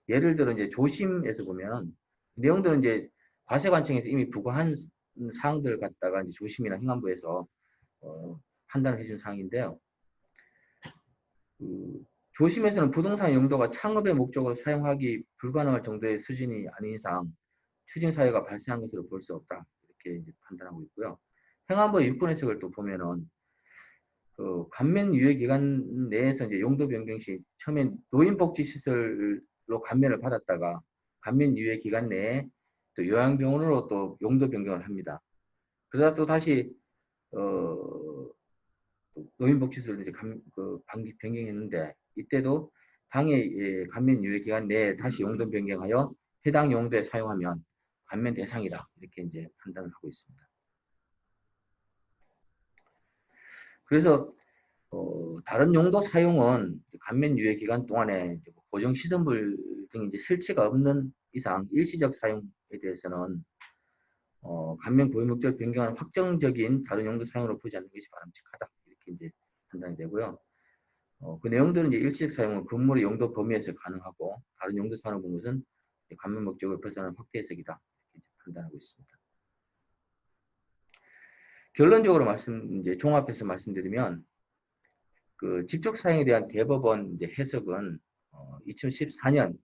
Speaker 4: 예를 들어 이제 조심에서 보면 내용들은 이제 과세관청에서 이미 부과한 사항들 갖다가 이제 조심이나 행안부에서 판단을 해준 사항인데요. 조심에서는 부동산 용도가 창업의 목적으로 사용하기 불가능할 정도의 수준이 아닌 이상 추징 사유가 발생한 것으로 볼 수 없다. 이렇게 이제 판단하고 있고요. 행안부 일부 해석을 또 보면은 감면 유예 기간 내에서 이제 용도 변경 시 처음엔 노인복지시설로 감면을 받았다가 감면 유예 기간 내에 또 요양병원으로 또 용도 변경을 합니다. 그러다 또 다시 노인복지시설로 이제 변경했는데 이때도 당해 감면 유예 기간 내에 다시 용도 변경하여 해당 용도에 사용하면 감면 대상이다. 이렇게 이제 판단을 하고 있습니다. 그래서 다른 용도 사용은 감면 유예 기간 동안에 고정 시설물 등 이제 설치가 없는 이상 일시적 사용에 대해서는 감면 고유 목적을 변경하는 확정적인 다른 용도 사용으로 보지 않는 것이 바람직하다. 이렇게 이제 판단이 되고요. 그 내용들은 이제 일시적 사용은 건물의 용도 범위에서 가능하고 다른 용도 사용을 본 것은 감면 목적을 벗어나는 확대 해석이다. 이렇게 판단하고 있습니다. 결론적으로 이제 종합해서 말씀드리면 그 직접 사용에 대한 대법원 이제 해석은 2014년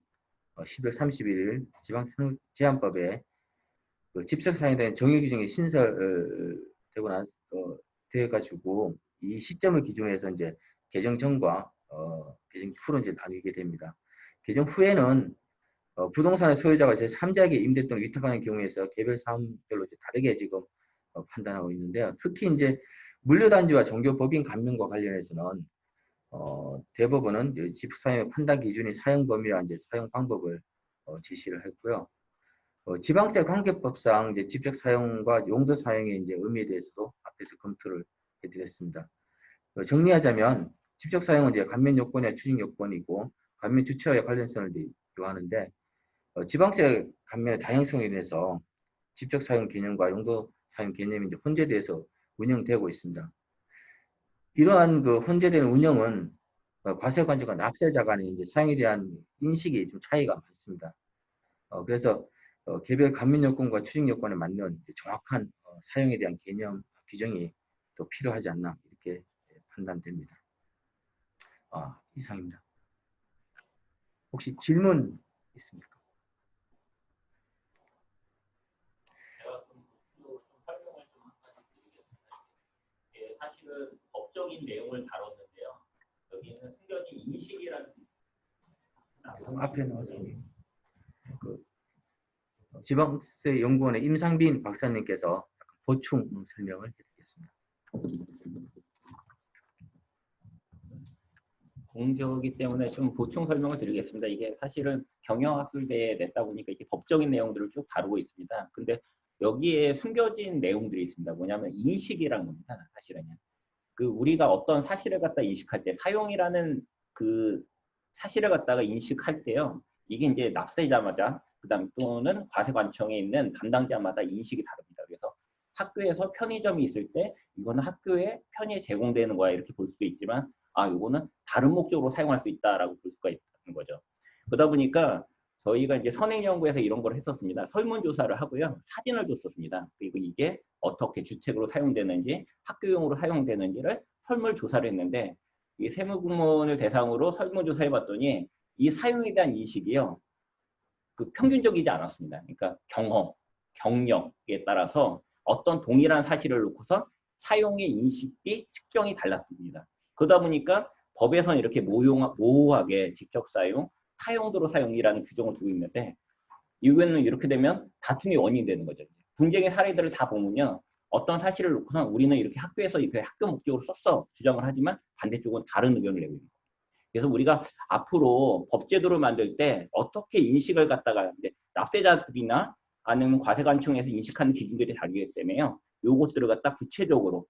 Speaker 4: 10월 31일 지방제한법에 그 직접 사용에 대한 정의 규정이 되어가지고 이 시점을 기준으로 해서 이제 개정 전과 개정 후로 이제 나뉘게 됩니다. 개정 후에는 부동산의 소유자가 제3자에게 임대 또는 위탁하는 경우에서 개별 사항별로 이제 다르게 지금 판단하고 있는데요. 특히 이제 물류단지와 종교법인 감면과 관련해서는 대법원은 집사용의 판단 기준인 사용 범위와 이제 사용 방법을 제시를 했고요. 지방세 관계법상 이제 직접 사용과 용도 사용의 이제 의미에 대해서도 앞에서 검토를 해드렸습니다. 정리하자면 직접 사용은 이제 감면 요건이나 추징 요건이고 감면 주체와의 관련성을 요하는데 지방세 감면의 다양성에 인해서 직접 사용 개념과 용도 사용 개념이 이제 혼재돼서 운영되고 있습니다. 이러한 그 혼재되는 운영은 과세관청과 납세자 간의 이제 사용에 대한 인식이 좀 차이가 많습니다. 그래서 개별 감면 요건과 추징 요건에 맞는 정확한 사용에 대한 개념 규정이 또 필요하지 않나 이렇게 판단됩니다. 이상입니다. 혹시 질문 있습니까?
Speaker 5: 제가 좀 설명을 좀 드리겠습니다. 사실은 법적인 내용을 다뤘는데요. 여기는 승격이 인식이라는
Speaker 4: 앞에 나와서 지방세 연구원의 임상빈 박사님께서 보충 설명을 해드리겠습니다.
Speaker 5: 공저이기 때문에 좀 보충 설명을 드리겠습니다. 이게 사실은 경영학술대에 냈다 보니까 이게 법적인 내용들을 쭉 다루고 있습니다. 근데 여기에 숨겨진 내용들이 있습니다. 뭐냐면 인식이라는 겁니다. 사실은요. 그 우리가 어떤 사실을 갖다 인식할 때 사용이라는 그 사실을 갖다가 인식할 때요. 이게 이제 납세자마다 그다음 또는 과세관청에 있는 담당자마다 인식이 다릅니다. 그래서 학교에서 편의점이 있을 때 이거는 학교에 편의에 제공되는 거야 이렇게 볼 수도 있지만 이거는 다른 목적으로 사용할 수 있다라고 볼 수가 있는 거죠. 그러다 보니까 저희가 이제 선행연구에서 이런 걸 했었습니다. 설문조사를 하고요. 사진을 줬었습니다. 그리고 이게 어떻게 주택으로 사용되는지 학교용으로 사용되는지를 설문조사를 했는데 이 세무공무원을 대상으로 설문조사해 봤더니 이 사용에 대한 인식이요. 그 평균적이지 않았습니다. 그러니까 경험, 경력에 따라서 어떤 동일한 사실을 놓고서 사용의 인식이 측정이 달랐습니다. 그러다 보니까 법에서는 이렇게 모호하게 직접 사용, 타용도로 사용이라는 규정을 두고 있는데 이거는 이렇게 되면 다툼의 원인이 되는 거죠. 분쟁의 사례들을 다 보면요. 어떤 사실을 놓고는 우리는 이렇게 학교에서 이렇게 학교 목적으로 썼어 주장을 하지만 반대쪽은 다른 의견을 내고 있는 거예요. 그래서 우리가 앞으로 법제도를 만들 때 어떻게 인식을 갖다가 납세자들이나 아니면 과세관청에서 인식하는 기준들이 다르기 때문에요. 요것들을 갖다 구체적으로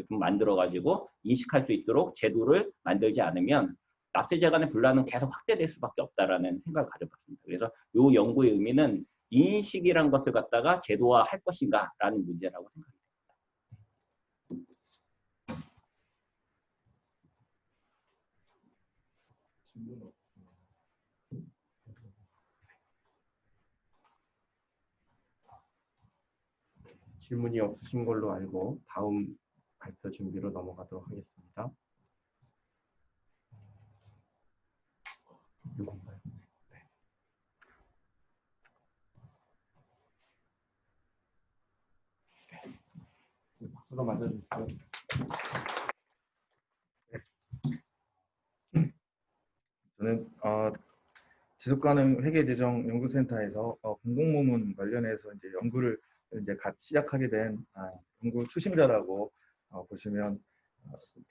Speaker 5: 좀 만들어가지고 인식할 수 있도록 제도를 만들지 않으면 납세자 간의 분란은 계속 확대될 수밖에 없다라는 생각을 가져봤습니다. 그래서 요 연구의 의미는 인식이라는 것을 갖다가 제도화할 것인가라는 문제라고 생각합니다.
Speaker 1: 질문이 없으신 걸로 알고 다음 발표 준비로 넘어가도록 하겠습니다. 이건가요? 네. 박수로 맞아주시죠.
Speaker 6: 저는 지속가능 회계재정연구센터에서 공공모문 관련해서 이제 연구를 이제 갓 시작하게 된 연구 추심자라고 보시면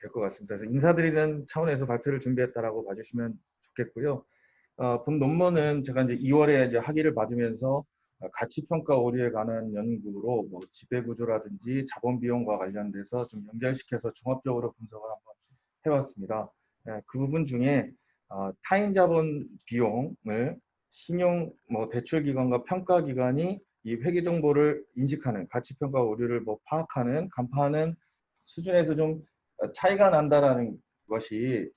Speaker 6: 될 것 같습니다. 그래서 인사드리는 차원에서 발표를 준비했다라고 봐주시면 좋겠고요. 본 논문은 제가 이제 2월에 이제 학위를 받으면서 가치평가 오류에 관한 연구로 뭐 지배구조라든지 자본 비용과 관련돼서 좀 연결시켜서 종합적으로 분석을 한번 해왔습니다. 그 부분 중에 타인 자본 비용을 신용 대출기관과 평가기관이 이 회계 정보를 인식하는 가치평가 오류를 파악하는 간파하는 수준에서 좀 차이가 난다라는 것이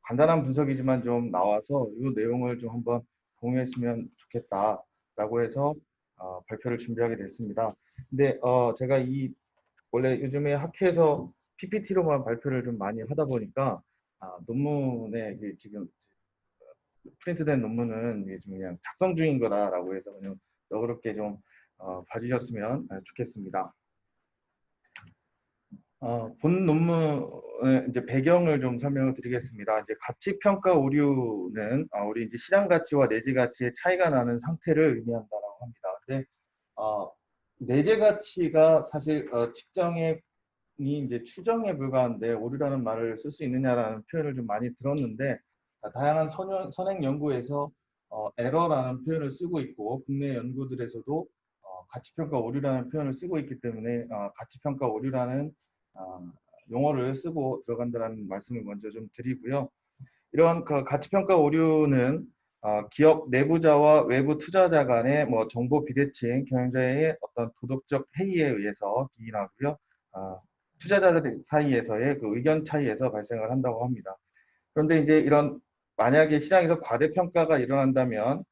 Speaker 6: 간단한 분석이지만 좀 나와서 이 내용을 좀 한번 공유했으면 좋겠다라고 해서 발표를 준비하게 됐습니다. 근데 제가 원래 요즘에 학회에서 PPT로만 발표를 좀 많이 하다 보니까 논문에 이게 지금 프린트된 논문은 이게 좀 그냥 작성 중인 거다라고 해서 그냥 너그럽게 좀 봐주셨으면 좋겠습니다. 본 논문의 이제 배경을 좀 설명을 드리겠습니다. 이제 가치 평가 오류는 우리 이제 시장 가치와 내재 가치의 차이가 나는 상태를 의미한다라고 합니다. 근데 내재 가치가 사실 측정에 이제 추정에 불과한데 오류라는 말을 쓸 수 있느냐라는 표현을 좀 많이 들었는데 다양한 선행 연구에서 에러라는 표현을 쓰고 있고 국내 연구들에서도 가치평가 오류라는 표현을 쓰고 있기 때문에 가치평가 오류라는 용어를 쓰고 들어간다는 말씀을 먼저 좀 드리고요. 이러한 가치평가 오류는 기업 내부자와 외부 투자자 간의 정보 비대칭, 경영자의 어떤 도덕적 해이에 의해서 기인하고요. 투자자들 사이에서의 그 의견 차이에서 발생을 한다고 합니다. 그런데 이제 만약에 시장에서 과대평가가 일어난다면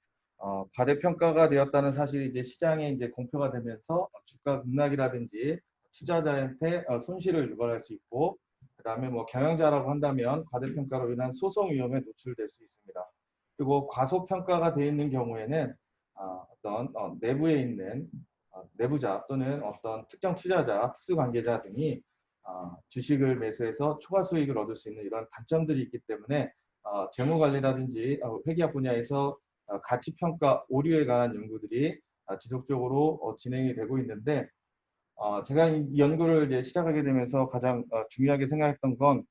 Speaker 6: 과대평가가 되었다는 사실이 이제 시장에 이제 공표가 되면서 주가 급락이라든지 투자자한테 손실을 유발할 수 있고, 그다음에 경영자라고 한다면 과대평가로 인한 소송 위험에 노출될 수 있습니다. 그리고 과소평가가 되어 있는 경우에는 어떤 내부에 있는 내부자 또는 어떤 특정 투자자, 특수관계자 등이 주식을 매수해서 초과 수익을 얻을 수 있는 이런 단점들이 있기 때문에 재무관리라든지 회계학 분야에서 가치평가 오류에 관한 연구들이 지속적으로 진행이 되고 있는데 제가 이 연구를 이제 시작하게 되면서 가장 중요하게 생각했던 건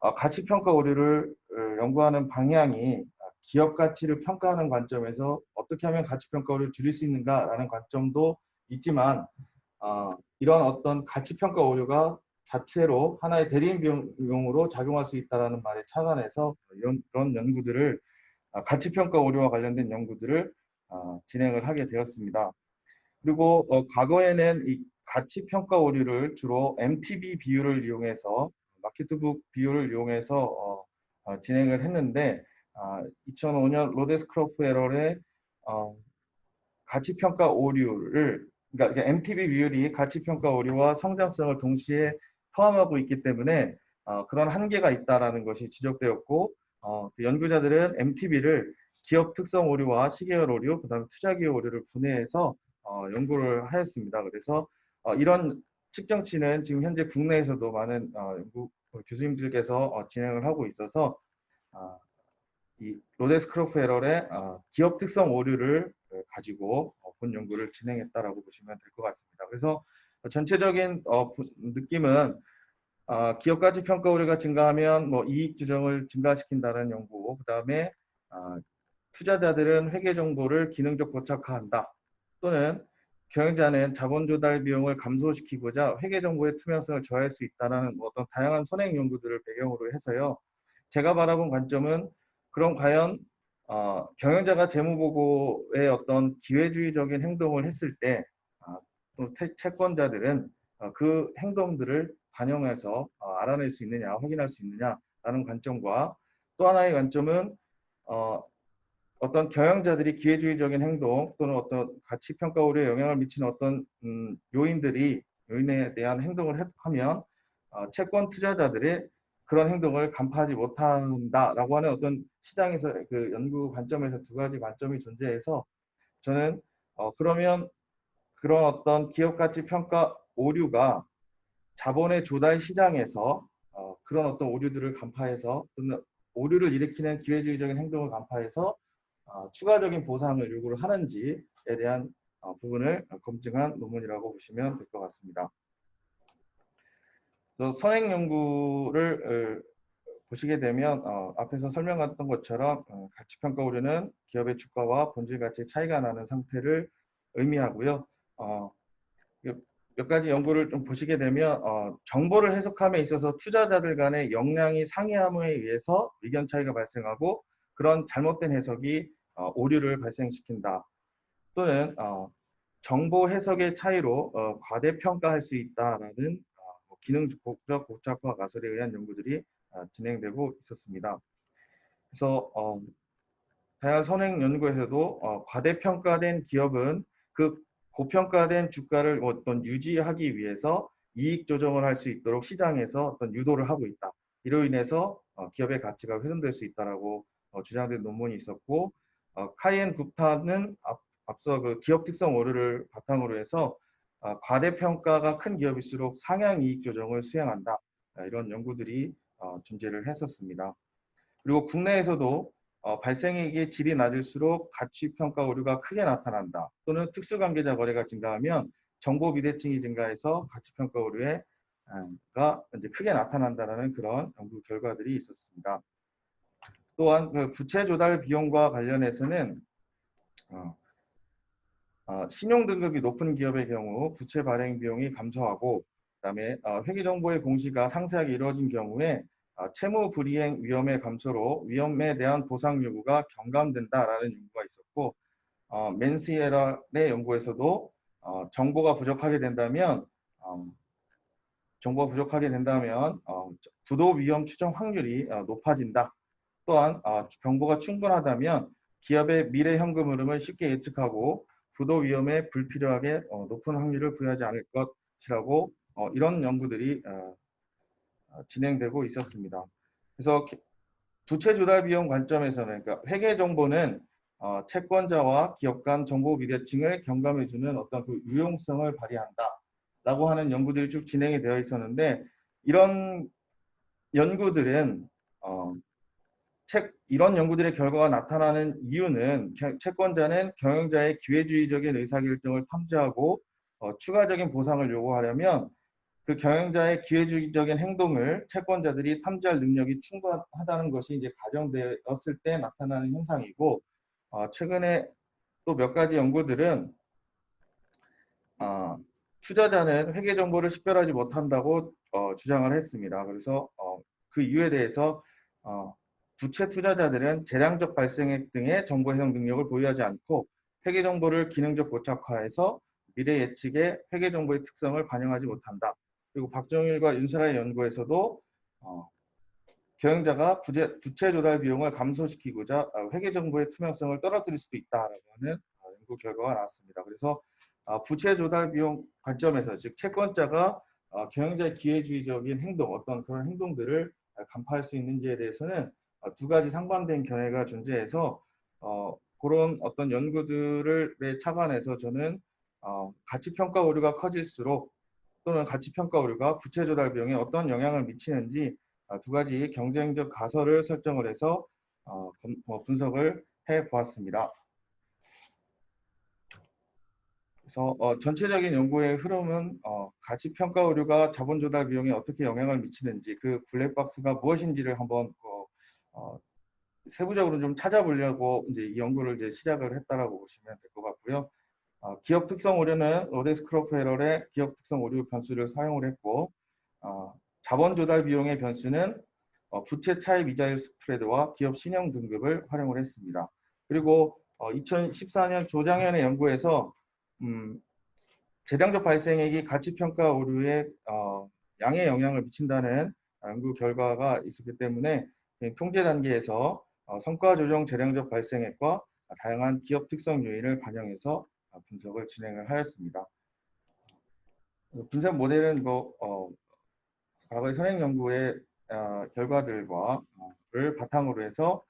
Speaker 6: 가치평가 오류를 연구하는 방향이 기업 가치를 평가하는 관점에서 어떻게 하면 가치평가 오류를 줄일 수 있는가라는 관점도 있지만 이런 어떤 가치평가 오류가 자체로 하나의 대리인 비용으로 작용할 수 있다는 말에 착안해서 이런 연구들을 가치평가 오류와 관련된 연구들을 진행을 하게 되었습니다. 그리고 과거에는 이 가치평가 오류를 주로 MTB 비율을 이용해서 마케트북 비율을 이용해서 진행을 했는데 2005년 로데스크로프 에러의 가치평가 오류를 그러니까 MTB 비율이 가치평가 오류와 성장성을 동시에 포함하고 있기 때문에 그런 한계가 있다라는 것이 지적되었고 그 연구자들은 MTB를 기업 특성 오류와 시계열 오류, 그다음에 투자 기회 오류를 분해해서 연구를 하였습니다. 그래서 이런 측정치는 지금 현재 국내에서도 많은 연구 교수님들께서 진행을 하고 있어서 이 로데스크로프 에러의 기업 특성 오류를 가지고 본 연구를 진행했다라고 보시면 될 것 같습니다. 그래서 전체적인 느낌은 기업 가치 평가 오류가 증가하면 이익 조정을 증가시킨다는 연구, 그 다음에 투자자들은 회계 정보를 기능적 고착화한다. 또는 경영자는 자본 조달 비용을 감소시키고자 회계 정보의 투명성을 저해할 수 있다는 어떤 다양한 선행 연구들을 배경으로 해서요. 제가 바라본 관점은 그럼 과연 경영자가 재무보고의 어떤 기회주의적인 행동을 했을 때 또 채권자들은 그 행동들을 반영해서 알아낼 수 있느냐, 확인할 수 있느냐라는 관점과 또 하나의 관점은 어떤 경영자들이 기회주의적인 행동 또는 어떤 가치 평가 오류에 영향을 미치는 어떤 요인에 대한 행동을 하면 채권 투자자들의 그런 행동을 간파하지 못한다라고 하는 어떤 시장에서 그 연구 관점에서 두 가지 관점이 존재해서 저는 그러면 그런 어떤 기업 가치 평가 오류가 자본의 조달 시장에서 그런 어떤 오류들을 간파해서 또는 오류를 일으키는 기회주의적인 행동을 간파해서 추가적인 보상을 요구를 하는지에 대한 부분을 검증한 논문이라고 보시면 될 것 같습니다. 그래서 선행 연구를 보시게 되면 앞에서 설명했던 것처럼 가치평가 오류는 기업의 주가와 본질 가치의 차이가 나는 상태를 의미하고요. 몇 가지 연구를 좀 보시게 되면 정보를 해석함에 있어서 투자자들 간의 역량이 상이함에 의해서 의견 차이가 발생하고 그런 잘못된 해석이 오류를 발생시킨다. 또는 정보 해석의 차이로 과대평가할 수 있다라는 기능적 복잡화 가설에 의한 연구들이 진행되고 있었습니다. 그래서 다양한 선행 연구에서도 과대평가된 기업은 그 고평가된 주가를 어떤 유지하기 위해서 이익 조정을 할 수 있도록 시장에서 어떤 유도를 하고 있다. 이로 인해서 기업의 가치가 훼손될 수 있다라고 주장된 논문이 있었고, 카이엔 굽타는 앞서 그 기업 특성 오류를 바탕으로 해서 과대평가가 큰 기업일수록 상향 이익 조정을 수행한다. 이런 연구들이 존재를 했었습니다. 그리고 국내에서도 발생액의 질이 낮을수록 가치평가 오류가 크게 나타난다. 또는 특수관계자 거래가 증가하면 정보 비대칭이 증가해서 가치평가 오류가 이제 크게 나타난다는 그런 연구 결과들이 있었습니다. 또한 그 부채 조달 비용과 관련해서는 신용 등급이 높은 기업의 경우 부채 발행 비용이 감소하고, 그다음에 회계 정보의 공시가 상세하게 이루어진 경우에 채무 불이행 위험의 감소로 위험에 대한 보상 요구가 경감된다라는 연구가 있었고, 맨시에라의 연구에서도 정보가 부족하게 된다면 부도 위험 추정 확률이 높아진다. 또한 정보가 충분하다면 기업의 미래 현금 흐름을 쉽게 예측하고 부도 위험에 불필요하게 높은 확률을 부여하지 않을 것이라고 이런 연구들이 진행되고 있었습니다. 그래서 부채 조달 비용 관점에서는, 그러니까 회계 정보는 채권자와 기업 간 정보 비대칭을 경감해주는 어떤 그 유용성을 발휘한다라고 하는 연구들이 쭉 진행이 되어 있었는데, 이런 연구들은 이런 연구들의 결과가 나타나는 이유는 채권자는 경영자의 기회주의적인 의사결정을 탐지하고 추가적인 보상을 요구하려면 그 경영자의 기회주의적인 행동을 채권자들이 탐지할 능력이 충분하다는 것이 이제 가정되었을 때 나타나는 현상이고, 최근에 또 몇 가지 연구들은 투자자는 회계 정보를 식별하지 못한다고 주장을 했습니다. 그래서 그 이유에 대해서 부채 투자자들은 재량적 발생액 등의 정보 해석 능력을 보유하지 않고 회계 정보를 기능적 고착화해서 미래 예측의 회계 정보의 특성을 반영하지 못한다. 그리고 박정일과 윤설아의 연구에서도 경영자가 부채 조달 비용을 감소시키고자 회계 정보의 투명성을 떨어뜨릴 수도 있다라고 하는 연구 결과가 나왔습니다. 그래서 부채 조달 비용 관점에서, 즉 채권자가 경영자의 기회주의적인 행동, 어떤 그런 행동들을 간파할 수 있는지에 대해서는 두 가지 상반된 견해가 존재해서 그런 어떤 연구들에 착안해서 저는 가치평가 오류가 커질수록 또는 가치평가 오류가 부채 조달 비용에 어떤 영향을 미치는지 두 가지 경쟁적 가설을 설정을 해서 분석을 해보았습니다. 그래서 전체적인 연구의 흐름은 가치평가 오류가 자본 조달 비용에 어떻게 영향을 미치는지, 그 블랙박스가 무엇인지를 한번 세부적으로 좀 찾아보려고 이제 이 연구를 이제 시작을 했다라고 보시면 될 것 같고요. 기업 특성 오류는 로데스 크로페럴의 기업 특성 오류 변수를 사용을 했고, 자본 조달 비용의 변수는 부채 차입 이자율 스프레드와 기업 신용 등급을 활용을 했습니다. 그리고 2014년 조장현의 연구에서 재량적 발생액이 가치평가 오류에 양에 영향을 미친다는 연구 결과가 있었기 때문에 통제 단계에서 성과 조정 재량적 발생액과 다양한 기업 특성 요인을 반영해서 분석을 진행을 하였습니다. 분석 모델은 과거의 선행 연구의 결과들을 바탕으로 해서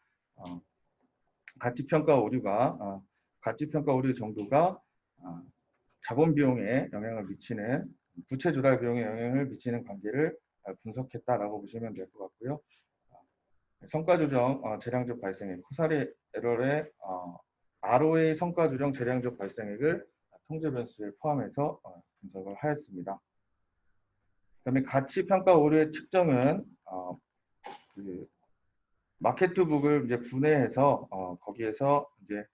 Speaker 6: 가치평가 오류가 가치평가 오류 정도가 자본 비용에 영향을 미치는 부채 조달 비용에 영향을 미치는 관계를 분석했다라고 보시면 될 것 같고요. 성과 조정 재량적 발생액 코사리 에러의 ROA 성과 조정 재량적 발생액을 통제 변수에 포함해서 분석을 하였습니다. 그다음에 가치 평가 오류의 측정은 마켓투북을 이제 분해해서 거기에서 이제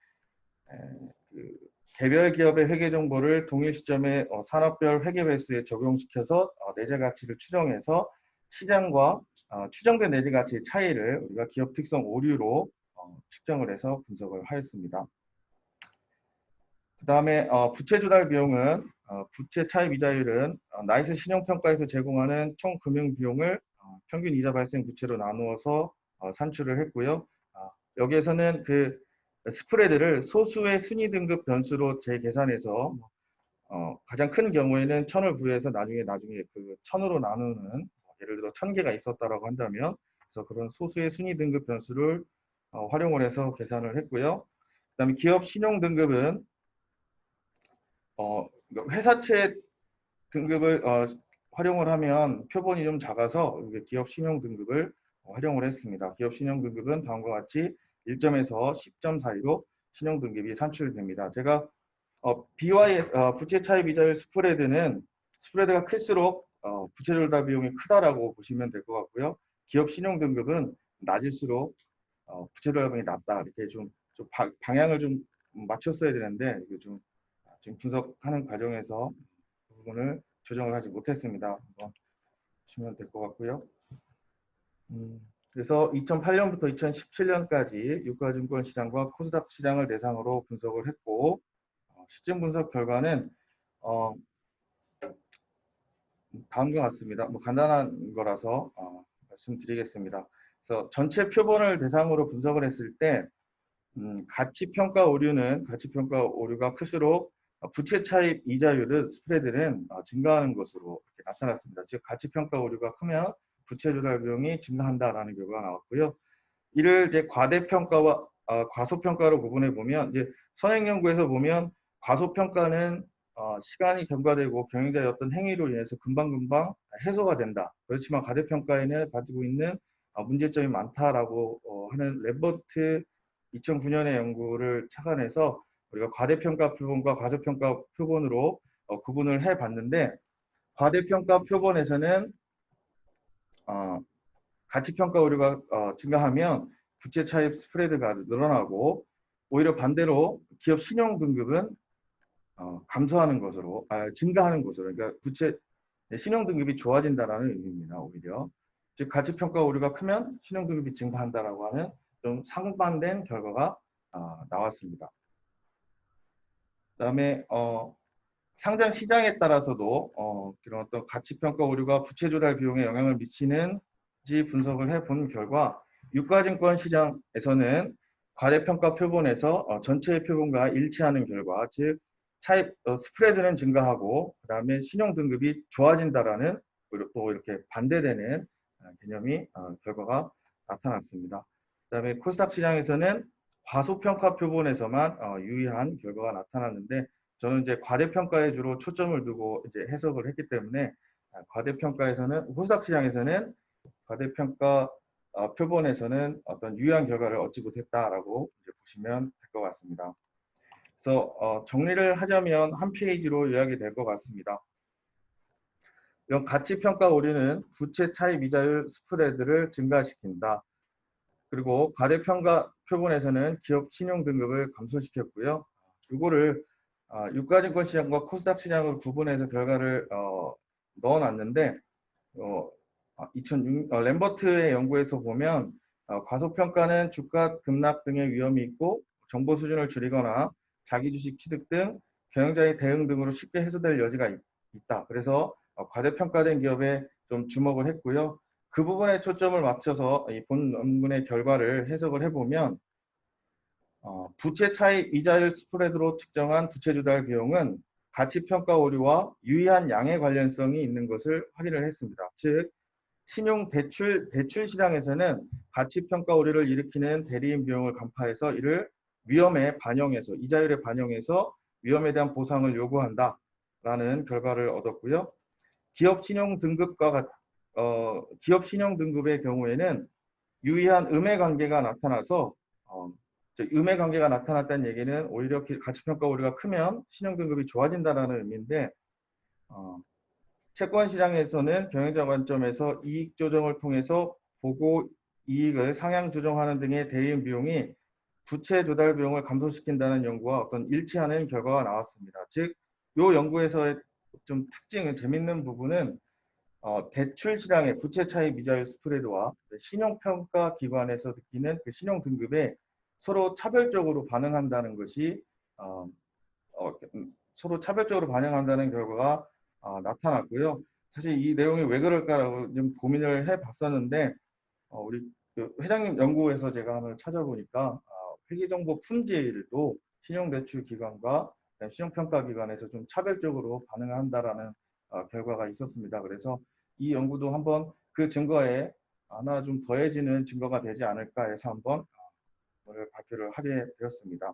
Speaker 6: 개별 기업의 회계 정보를 동일 시점에 산업별 회계 배수에 적용시켜서 내재 가치를 추정해서 시장과 추정된 내재 가치의 차이를 우리가 기업 특성 오류로 측정을 해서 분석을 하였습니다. 그 다음에 부채 조달 비용은 부채 차입 이자율은 나이스 신용평가에서 제공하는 총 금융 비용을 평균 이자 발생 부채로 나누어서 산출을 했고요. 여기에서는 그 스프레드를 소수의 순위 등급 변수로 재계산해서 가장 큰 경우에는 1000을 부여해서 나중에 그 1000으로 나누는 예를 들어 1000개가 있었다라고 한다면 그래서 그런 소수의 순위 등급 변수를 활용을 해서 계산을 했고요. 그다음에 기업 신용 등급은 회사채 등급을 활용을 하면 표본이 좀 작아서 기업 신용 등급을 활용을 했습니다. 기업 신용 등급은 다음과 같이 1점에서 10점 사이로 신용 등급이 산출됩니다. 제가 BY 부채 차입 이자율 스프레드가 클수록 부채 조달 비용이 크다라고 보시면 될 것 같고요. 기업 신용 등급은 낮을수록 부채 조달 비용이 낮다. 이렇게 좀 방향을 좀 맞췄어야 되는데 이게 좀 지금 분석하는 과정에서 그 부분을 조정을 하지 못했습니다. 한번 보시면 될 것 같고요. 그래서 2008년부터 2017년까지 유가증권 시장과 코스닥 시장을 대상으로 분석을 했고 시점 분석 결과는 다음과 같습니다. 간단한 거라서 말씀드리겠습니다. 그래서 전체 표본을 대상으로 분석을 했을 때 가치평가 오류가 클수록 부채 차입 이자율은 스프레드는 증가하는 것으로 이렇게 나타났습니다. 즉 가치평가 오류가 크면 부채 조달 비용이 증가한다라는 결과가 나왔고요. 이를 이제 과대평가와 과소평가로 구분해 보면 이제 선행 연구에서 보면 과소평가는 시간이 경과되고 경영자의 어떤 행위로 인해서 금방금방 해소가 된다. 그렇지만 과대평가에는 가지고 있는 문제점이 많다라고 하는 램버트 2009년의 연구를 착안해서 우리가 과대평가 표본과 과소평가 표본으로 구분을 해봤는데 과대평가 표본에서는 가치평가 오류가 증가하면 부채 차입 스프레드가 늘어나고 오히려 반대로 기업 신용 등급은 감소하는 것으로 증가하는 것으로 그러니까 부채 신용 등급이 좋아진다라는 의미입니다. 오히려 즉 가치평가 오류가 크면 신용 등급이 증가한다라고 하는 좀 상반된 결과가 나왔습니다. 그다음에 상장 시장에 따라서도 이런 어떤 가치평가 오류가 부채 조달 비용에 영향을 미치는지 분석을 해본 결과 유가증권 시장에서는 과대평가 표본에서 전체의 표본과 일치하는 결과, 즉 차입 스프레드는 증가하고 그다음에 신용 등급이 좋아진다라는 또 이렇게 반대되는 개념이 결과가 나타났습니다. 그다음에 코스닥 시장에서는 과소평가 표본에서만 유의한 결과가 나타났는데 저는 이제 과대평가에 주로 초점을 두고 이제 해석을 했기 때문에 과대평가에서는 코스닥 시장에서는 과대평가 표본에서는 어떤 유의한 결과를 얻지 못했다라고 이제 보시면 될 것 같습니다. 그래서 정리를 하자면 한 페이지로 요약이 될 것 같습니다. 이런 가치평가 오류는 부채 차입 이자율 스프레드를 증가시킨다. 그리고 과대평가 표본에서는 기업 신용 등급을 감소시켰고요. 이거를 유가증권 시장과 코스닥 시장을 구분해서 결과를 넣어놨는데 2006 램버트의 연구에서 보면 과소평가는 주가 급락 등의 위험이 있고 정보 수준을 줄이거나 자기 주식 취득 등 경영자의 대응 등으로 쉽게 해소될 여지가 있다. 그래서 과대평가된 기업에 좀 주목을 했고요. 그 부분에 초점을 맞춰서 이 본 논문의 결과를 해석을 해보면 부채 차익 이자율 스프레드로 측정한 부채 조달 비용은 가치평가 오류와 유의한 양의 관련성이 있는 것을 확인을 했습니다. 즉 신용 대출 시장에서는 가치평가 오류를 일으키는 대리인 비용을 간파해서 이를 위험에 반영해서 이자율에 반영해서 위험에 대한 보상을 요구한다라는 결과를 얻었고요. 기업 신용 등급의 경우에는 유의한 음해 관계가 나타나서 음해 관계가 나타났다는 얘기는 오히려 가치평가 오류가 크면 신용 등급이 좋아진다는 의미인데 채권 시장에서는 경영자 관점에서 이익 조정을 통해서 보고 이익을 상향 조정하는 등의 대리인 비용이 부채 조달 비용을 감소시킨다는 연구와 어떤 일치하는 결과가 나왔습니다. 즉, 이 연구에서의 좀 특징은 재밌는 부분은 대출 시장의 부채 차익 이자율 스프레드와 신용평가 기관에서 느끼는 그 신용 등급에 서로 차별적으로 반응한다는 것이 서로 차별적으로 반영한다는 결과가 나타났고요. 사실 이 내용이 왜 그럴까라고 좀 고민을 해봤었는데 우리 그 회장님 연구에서 제가 한번 찾아보니까 회계정보 품질도 신용대출기관과 신용평가기관에서 좀 차별적으로 반응한다라는 결과가 있었습니다. 그래서 이 연구도 한번 그 증거에 하나 좀 더해지는 증거가 되지 않을까 해서 한번 오늘 발표를 하게 되었습니다.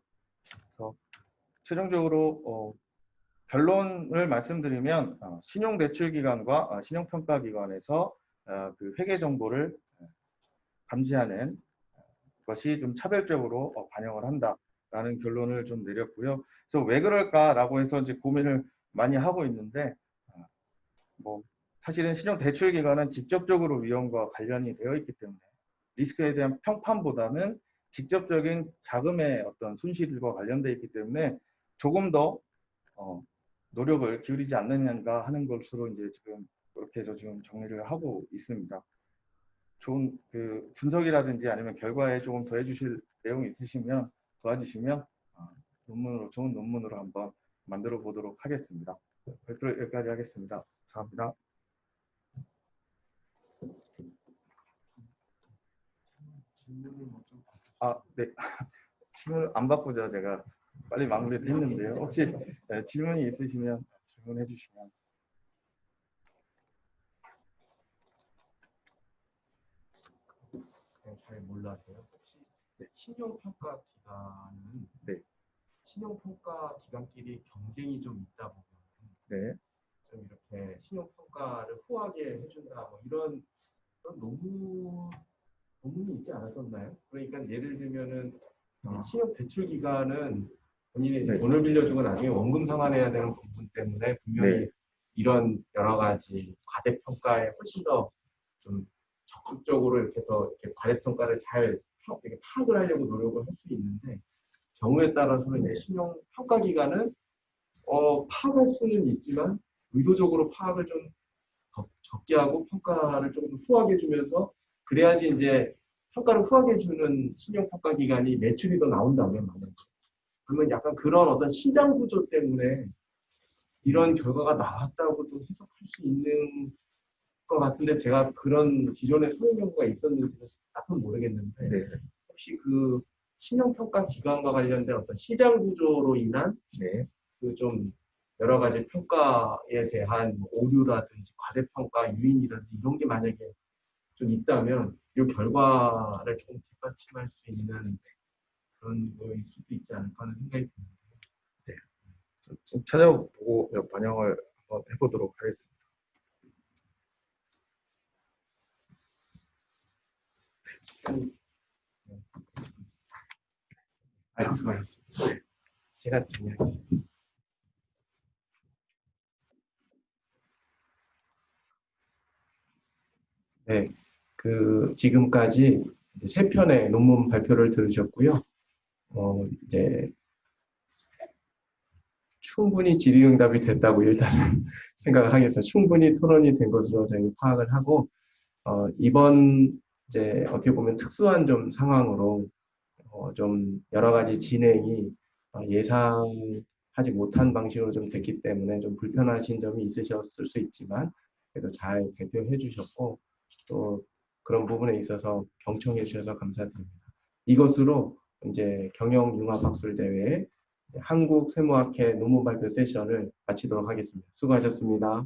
Speaker 6: 그래서 최종적으로 결론을 말씀드리면 신용대출기관과 신용평가기관에서 그 회계정보를 감지하는 것이 좀 차별적으로 반영을 한다라는 결론을 좀 내렸고요. 그래서 왜 그럴까라고 해서 이제 고민을 많이 하고 있는데 뭐 사실은 신용대출기관은 직접적으로 위험과 관련이 되어 있기 때문에 리스크에 대한 평판보다는 직접적인 자금의 어떤 손실과 관련되어 있기 때문에 조금 더 노력을 기울이지 않느냐가 하는 것으로 이제 지금 그렇게 해서 지금 정리를 하고 있습니다. 좋은 그 분석이라든지 아니면 결과에 조금 더해 주실 내용이 있으시면 도와주시면 좋은 논문으로 한번 만들어 보도록 하겠습니다. 발표를 여기까지 하겠습니다. 감사합니다. 네. 질문 안 바꾸죠. 제가 빨리 마무리를 했는데요. 혹시 질문이 있으시면 질문해 주시면.
Speaker 1: 잘 몰라서요. 혹시 신용평가 기관은 신용평가 기관끼리 경쟁이 좀 있다 보면 좀 이렇게 신용평가를 후하게 해준다 뭐 이런 논문이 있지 않았었나요? 그러니까 예를 들면은 신용대출기관은 본인이 돈을 빌려주고 나중에 원금 상환해야 되는 부분 때문에 분명히 이런 여러 가지 과대평가에 훨씬 더 좀 적극적으로 이렇게 과대평가를 잘 이렇게 파악을 하려고 노력을 할 수 있는데 경우에 따라서는 이제 신용평가기관은 파악할 수는 있지만 의도적으로 파악을 좀 적게 하고 평가를 조금 후하게 해주면서 그래야지 이제 평가를 후하게 해주는 신용평가기관이 매출이 더 나온다면 만약에 그러면 약간 그런 어떤 시장 구조 때문에 이런 결과가 나왔다고도 해석할 수 있는 것 같은데 제가 그런 기존의 소형 연구가 있었는지 딱은 모르겠는데 혹시 그 신용평가 기관과 관련된 어떤 시장 구조로 인한 그 좀 여러 가지 평가에 대한 오류라든지 과대평가 유인이라든지 이런 게 만약에 좀 있다면 이 결과를 조금 뒷받침할 수 있는 그런 거일 수도 있지 않을까 하는 생각이 듭니다.
Speaker 6: 좀 찾아보고 반영을 한번 해보도록 하겠습니다.
Speaker 1: 수고하셨습니다. 제가 정리하겠습니다. 네, 지금까지 이제 3편의 논문 발표를 들으셨고요. 이제 충분히 질의응답이 됐다고 일단은 생각을 하겠습니다. 충분히 토론이 된 것으로 저희 파악을 하고 이번 이제 어떻게 보면 특수한 좀 상황으로 좀 여러 가지 진행이 예상하지 못한 방식으로 좀 됐기 때문에 좀 불편하신 점이 있으셨을 수 있지만 그래도 잘 발표해 주셨고 또 그런 부분에 있어서 경청해 주셔서 감사드립니다. 이것으로 이제 경영융합학술대회 한국세무학회 논문 발표 세션을 마치도록 하겠습니다. 수고하셨습니다.